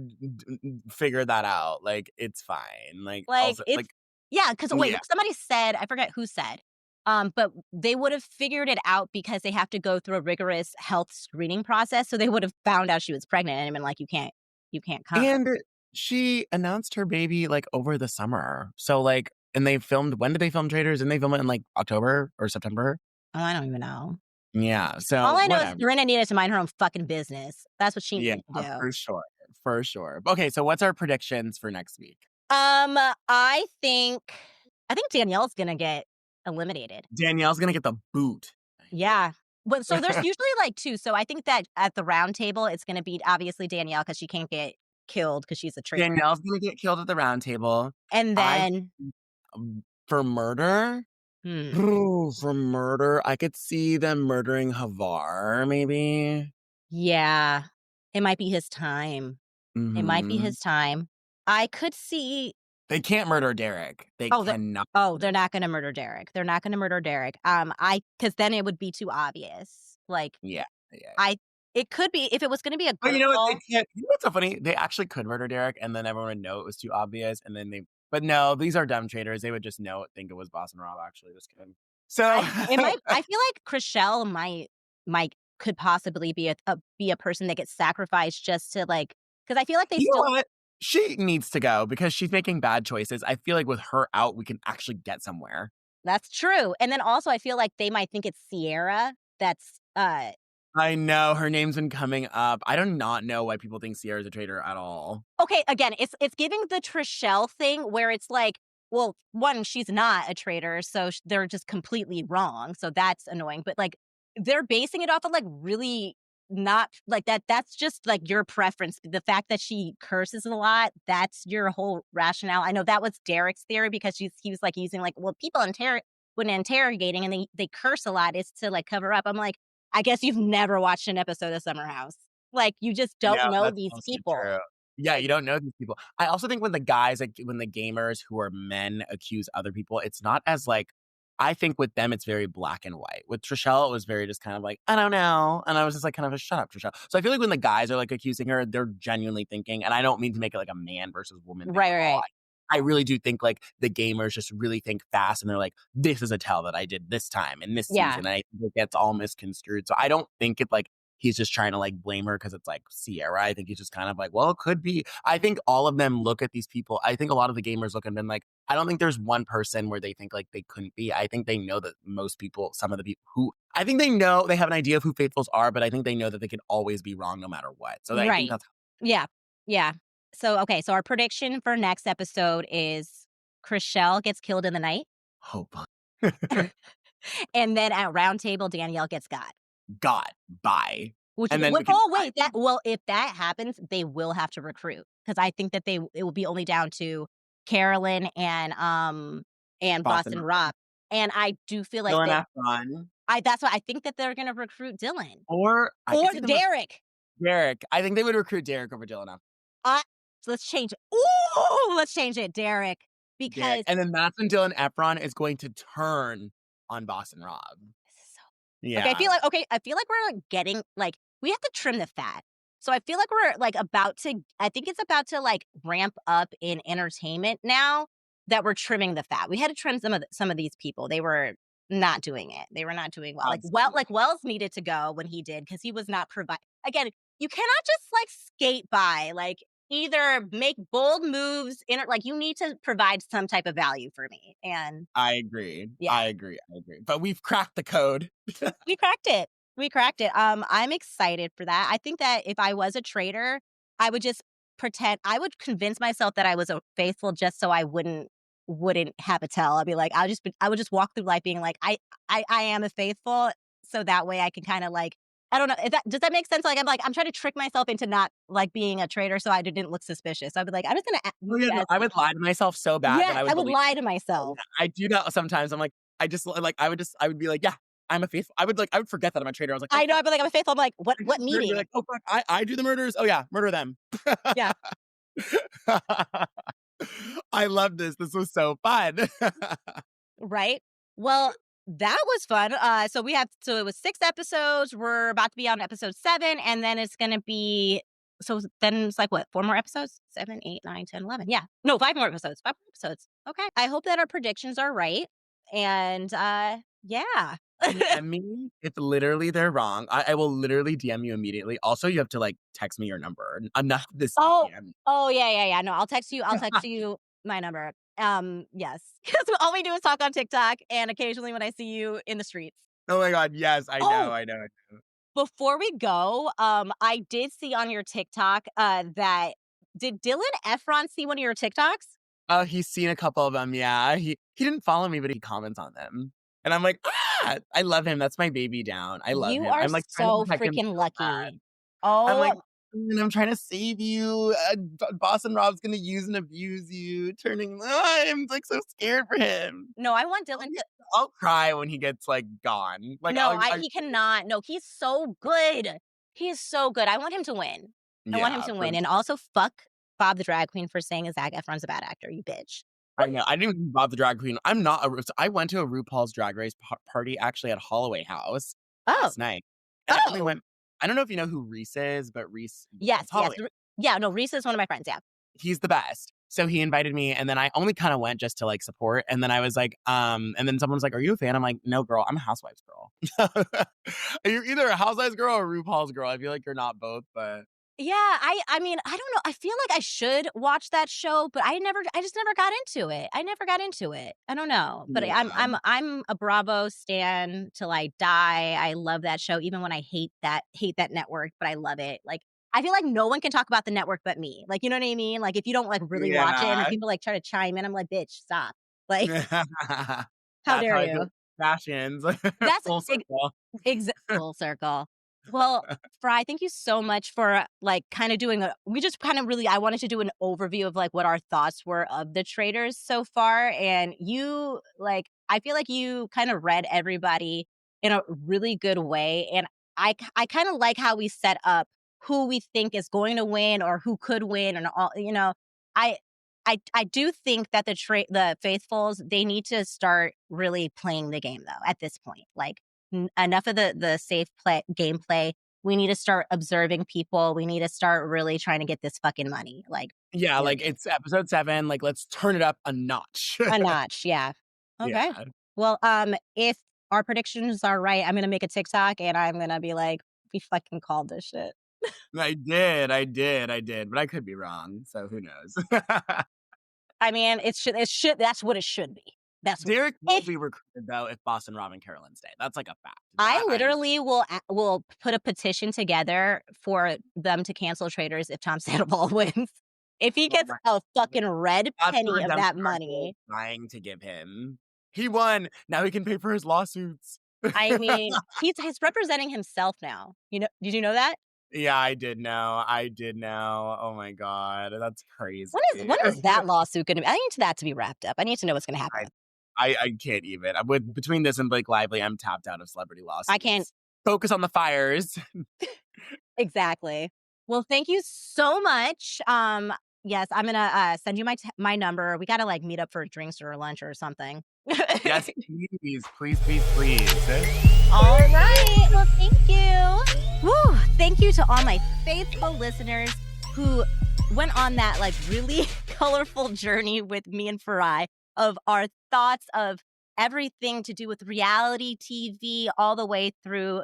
figured that out. Like it's fine. Like also, it's, like yeah, because somebody said, I forget who said, but they would have figured it out because they have to go through a rigorous health screening process. So they would have found out she was pregnant and been like, you can't come. And she announced her baby like over the summer. So like, and they filmed. When did they film Traitors? And they film it in like October or September. Oh, I don't even know. Yeah. So all I know is Dorinda needed to mind her own fucking business. That's what she needed to do. For sure. Okay, so what's our predictions for next week? I think Danielle's gonna get eliminated. Danielle's gonna get the boot. Yeah. But so there's usually like two. So I think that at the round table, it's gonna be obviously Danielle because she can't get killed because she's a traitor. Danielle's gonna get killed at the round table. And then for murder. For murder, I could see them murdering Havar, maybe. Yeah. It might be his time. It might be his time. I could see. They can't murder Derek. They cannot. They're not going to murder Derek. They're not going to murder Derek. Because then it would be too obvious. Like, it could be, if it was going to be a girl. But you know what? They can't. You know what's so funny? They actually could murder Derek, and then everyone would know it was too obvious, and then But no, these are dumb traitors. They would just think it was Boston Rob. Actually, just kidding. So I feel like Chrishell could possibly be a person that gets sacrificed just to like, because I feel like know what? She needs to go because she's making bad choices. I feel like with her out, we can actually get somewhere. That's true. And then also I feel like they might think it's Sierra that's I know her name's been coming up. I do not know why people think Sierra's a traitor at all. Okay, again, it's giving the Trishelle thing where it's like well, one, she's not a traitor, so they're just completely wrong. So that's annoying. But like, they're basing it off of like really not like that. That's just like your preference. The fact that she curses a lot, that's your whole rationale. I know that was Derek's theory because he was like using like, well, people when interrogating and they curse a lot is to like cover up. I'm like, I guess you've never watched an episode of Summer House. Like, you just don't No, know that's these also people. true. Yeah, Like, you don't know these people. I also think when the guys, like when the gamers who are men accuse other people, it's not as like I think with them it's very black and white. With Trishelle, it was very just kind of like, I don't know. And I was just like kind of a shut up, Trishelle. So I feel like when the guys are like accusing her, they're genuinely thinking, and I don't mean to make it like a man versus woman thing right, at right, all. right. I really do think like the gamers just really think fast and they're like, this is a tell that I did this time in this Yeah. season. And I think it gets all misconstrued. So I don't think it like he's just trying to like blame her because it's like Sierra. I think he's just kind of like, well, it could be. I think all of them look at these people. I think a lot of the gamers look at them like, I don't think there's one person where they think like they couldn't be. I think they know that most people, some of the people who, I think they know they have an idea of who faithfuls are, but I think they know that they can always be wrong no matter what. So I think Right. that's Yeah. Yeah. So, okay. So our prediction for next episode is Chriselle gets killed in the night. hope. And then at round table, Danielle gets got. God, bye. Which And then we can, oh wait, if that happens, they will have to recruit. Because I think that it will be only down to Carolyn and Boston Boston Rob. And I do feel like Dylan that Efron. that's why I think that they're gonna recruit Dylan. Or I could Or see them Derek. Derek. I think they would recruit Derek over Dylan Efron. Uh, let's change it. Ooh, let's change it, Derek. Derek. Because And then that's when Dylan Efron is going to turn on Boston Rob. okay, Yeah. I feel like we're like getting like we have to trim the fat. So I feel like we're like I think it's about to like ramp up in entertainment now that we're trimming the fat. We had to trim some of these people. They were not doing it. They were not doing well. Absolutely. Like Wells needed to go when he did because he was not provide. Again, you cannot just like skate by. Like either make bold moves like you need to provide some type of value for me. And I agree. yeah. I agree. But we've cracked the code. We cracked it. We cracked it. I'm excited for that. I think that if I was a traitor, I would just pretend I would convince myself that I was a faithful just so I wouldn't have a tell. I'd be like, I would just walk through life being like, I am a faithful. So that way I can kind of like, I don't know. Does that make sense? Like, I'm trying to trick myself into not like being a traitor so I didn't look suspicious. I'd be like, I'm just going to Oh, yeah, no, as, I would lie to myself so bad that yes, I I would would believe. lie to Oh, myself. yeah, I do that sometimes. I'm like, I would be like, yeah, I'm a faithful. I would forget that I'm a traitor. I was like, oh, I know. I'd be like, I'm a faithful. I'm like, what you're meeting? like, oh, fuck, I do the murders. Oh, yeah, murder them. Yeah. I love this. This was so fun. Right? Well, that was fun. So it was 6 episodes. We're about to be on episode 7, and then it's gonna be so then it's like what, 4 more episodes? 7, 8, 9, 10, 11. Yeah. No, 5 more episodes. 5 more episodes. Okay. I hope that our predictions are right. And yeah. DM me if literally they're wrong. I will literally DM you immediately. Also, you have to like text me your number. Enough of this Oh, DM. oh yeah. No, I'll text you my number. Yes. Because all we do is talk on TikTok and occasionally when I see you in the streets. Oh my god, yes, I Oh, know, I know. before we go, I did see on your TikTok that did Dylan Efron see one of your TikToks? Oh, he's seen a couple of them, yeah. He didn't follow me, but he comments on them. And I'm like, ah, I love him. That's my baby down. I love You him. are I'm like trying to so protect him freaking so bad. lucky. I'm like, Oh, I'm trying to save you. Boston Rob's gonna use and abuse you. I'm like so scared for him. no, I want Dylan to. I'll cry when he gets like gone. Like, No, he cannot. No, he's so good. He is so good. I want him to win. I want him yeah, to win. And also, fuck Bob the drag queen for saying Zac Efron's a bad actor, you bitch. I know. I didn't even Bob the drag queen. I'm not I went to a RuPaul's Drag Race party actually at Holloway House Oh, last night. And I only oh. went. I don't know if you know who Reese is, but Reese. Yes, It's Holloway. Yeah, no, Reese is one of my friends, yeah. He's the best. So he invited me, and then I only kind of went just to like support. And then I was like, and then someone was like, "Are you a fan?" I'm like, "No, girl, I'm a Housewives girl." You're either a Housewives girl or RuPaul's girl. I feel like you're not both, but Yeah, I mean, I don't know. I feel like I should watch that show, but I just never got into it. I never got into it. I don't know. But yeah. I'm a Bravo stan till I die. I love that show, even when I hate that network, but I love it. Like, I feel like no one can talk about the network but me. Like, you know what I mean? Like, if you don't like really watch it and then Yeah. people like try to chime in, I'm like, bitch, stop. Like, how That's dare how I feel you? with fashions. That's Full circle. full circle. Well, Fry, thank you so much for like kind of doing we just kind of really, I wanted to do an overview of like what our thoughts were of the Traitors so far. And you like, I feel like you kind of read everybody in a really good way. And I kind of like how we set up who we think is going to win or who could win and all, I, I do think that the faithfuls, they need to start really playing the game though at this point. Like enough of the safe play gameplay. We need to start observing people. We need to start really trying to get this fucking money. Like, Yeah, like, period. it's episode 7, like, let's turn it up a notch. A notch, yeah. Okay. Yeah. Well, if our predictions are right, I'm gonna make a TikTok and I'm gonna be like, we fucking called this shit. I did, but I could be wrong, so who knows? I mean, it should that's what it should be. That's what Derek will if be recruited, though, if Boston Rob and Carolyn stay. That's, like, a fact. I literally will put a petition together for them to cancel Traitors if Tom Sandoval wins. If he Oh gets my a fucking red That's the penny of that redemption arc they're money, trying to give him. He won, now he can pay for his lawsuits. I mean, he's representing himself now. Did you know that? Yeah, I did know. Oh my god, that's crazy. When is that lawsuit gonna be? I need that to be wrapped up. I need to know what's gonna happen I with I can't even. With between this and Blake Lively, I'm tapped out of celebrity I can't lawsuits. Focus on the fires. exactly. Well, thank you so much. Yes, I'm gonna send you my number. We gotta like meet up for drinks or lunch or something. Yes, please, please, please, please. All right. Well, thank you. Woo. Thank you to all my faithful listeners who went on that like really colorful journey with me and Farai of our thoughts of everything to do with reality TV all the way through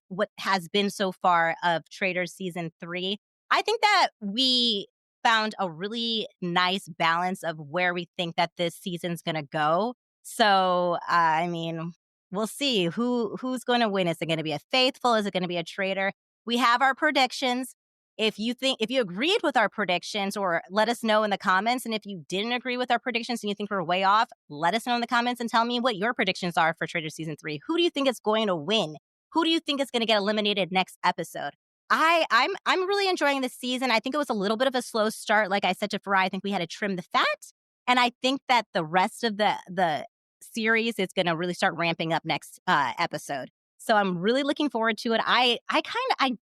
what has been so far of Traitors season 3. I think that we found a really nice balance of where we think that this season's going to go. So, I mean, we'll see who's going to win. Is it going to be a faithful? Is it going to be a traitor? We have our predictions. If you agreed with our predictions, or let us know in the comments. And if you didn't agree with our predictions and you think we're way off, let us know in the comments and tell me what your predictions are for Traitors season 3. Who do you think is going to win? Who do you think is going to get eliminated next episode? I'm really enjoying this season. I think it was a little bit of a slow start. Like I said to Farai, I think we had to trim the fat. And I think that the rest of the series is going to really start ramping up next episode. So I'm really looking forward to it. I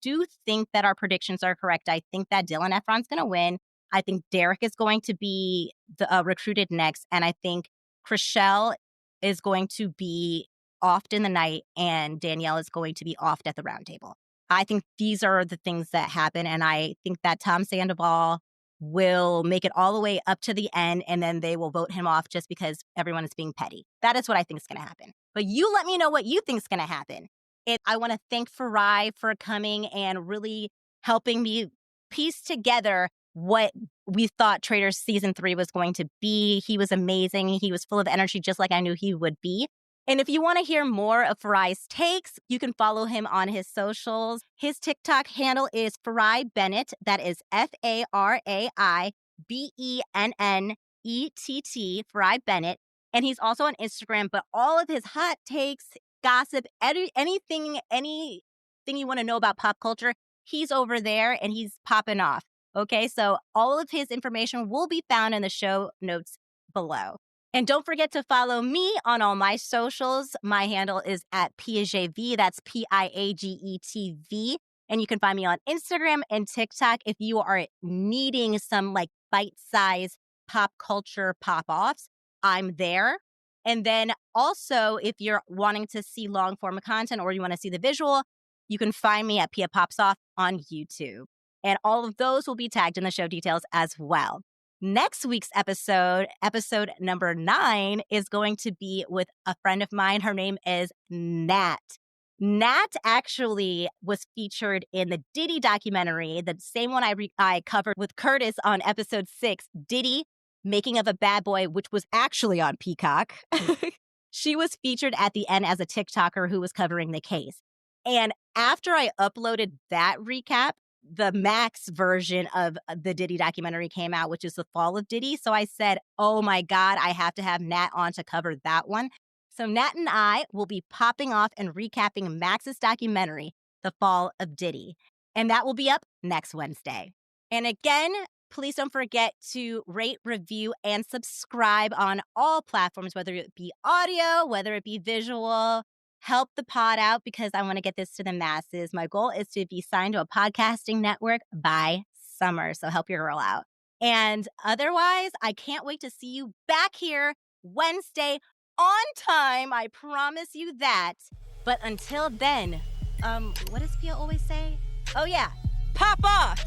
do think that our predictions are correct. I think that Dylan Efron's going to win. I think Derek is going to be recruited next. And I think Chriselle is going to be offed in the night and Danielle is going to be offed at the round table. I think these are the things that happen. And I think that Tom Sandoval will make it all the way up to the end and then they will vote him off just because everyone is being petty. That is what I think is going to happen. But you let me know what you think is going to happen. I want to thank Farai for coming and really helping me piece together what we thought Traitors season 3 was going to be. He was amazing. He was full of energy, just like I knew he would be. And if you want to hear more of Farai's takes, you can follow him on his socials. His TikTok handle is Farai Bennett. That is FARAI BENNETT, Farai Bennett. And he's also on Instagram, but all of his hot takes, gossip, anything you want to know about pop culture, he's over there and he's popping off. Okay, so all of his information will be found in the show notes below. And don't forget to follow me on all my socials. My handle is at PiaGetV. That's PIAGETV. And you can find me on Instagram and TikTok if you are needing some like bite-sized pop culture pop-offs. I'm there. And then also, if you're wanting to see long-form content or you want to see the visual, you can find me at Pia Pops Off on YouTube. And all of those will be tagged in the show details as well. Next week's episode number 9, is going to be with a friend of mine. Her name is Nat. Nat actually was featured in the Diddy documentary, the same one I covered with Curtis on episode 6, Diddy, Making of a Bad Boy, which was actually on Peacock. She was featured at the end as a TikToker who was covering the case. And after I uploaded that recap, the Max version of the Diddy documentary came out, which is The Fall of Diddy. So I said, oh my God, I have to have Nat on to cover that one. So Nat and I will be popping off and recapping Max's documentary, The Fall of Diddy. And that will be up next Wednesday. And again, please don't forget to rate, review, and subscribe on all platforms, whether it be audio, whether it be visual. Help the pod out because I want to get this to the masses. My goal is to be signed to a podcasting network by summer. So help your girl out. And otherwise, I can't wait to see you back here Wednesday on time. I promise you that. But until then, what does Pia always say? Oh, yeah. Pop off.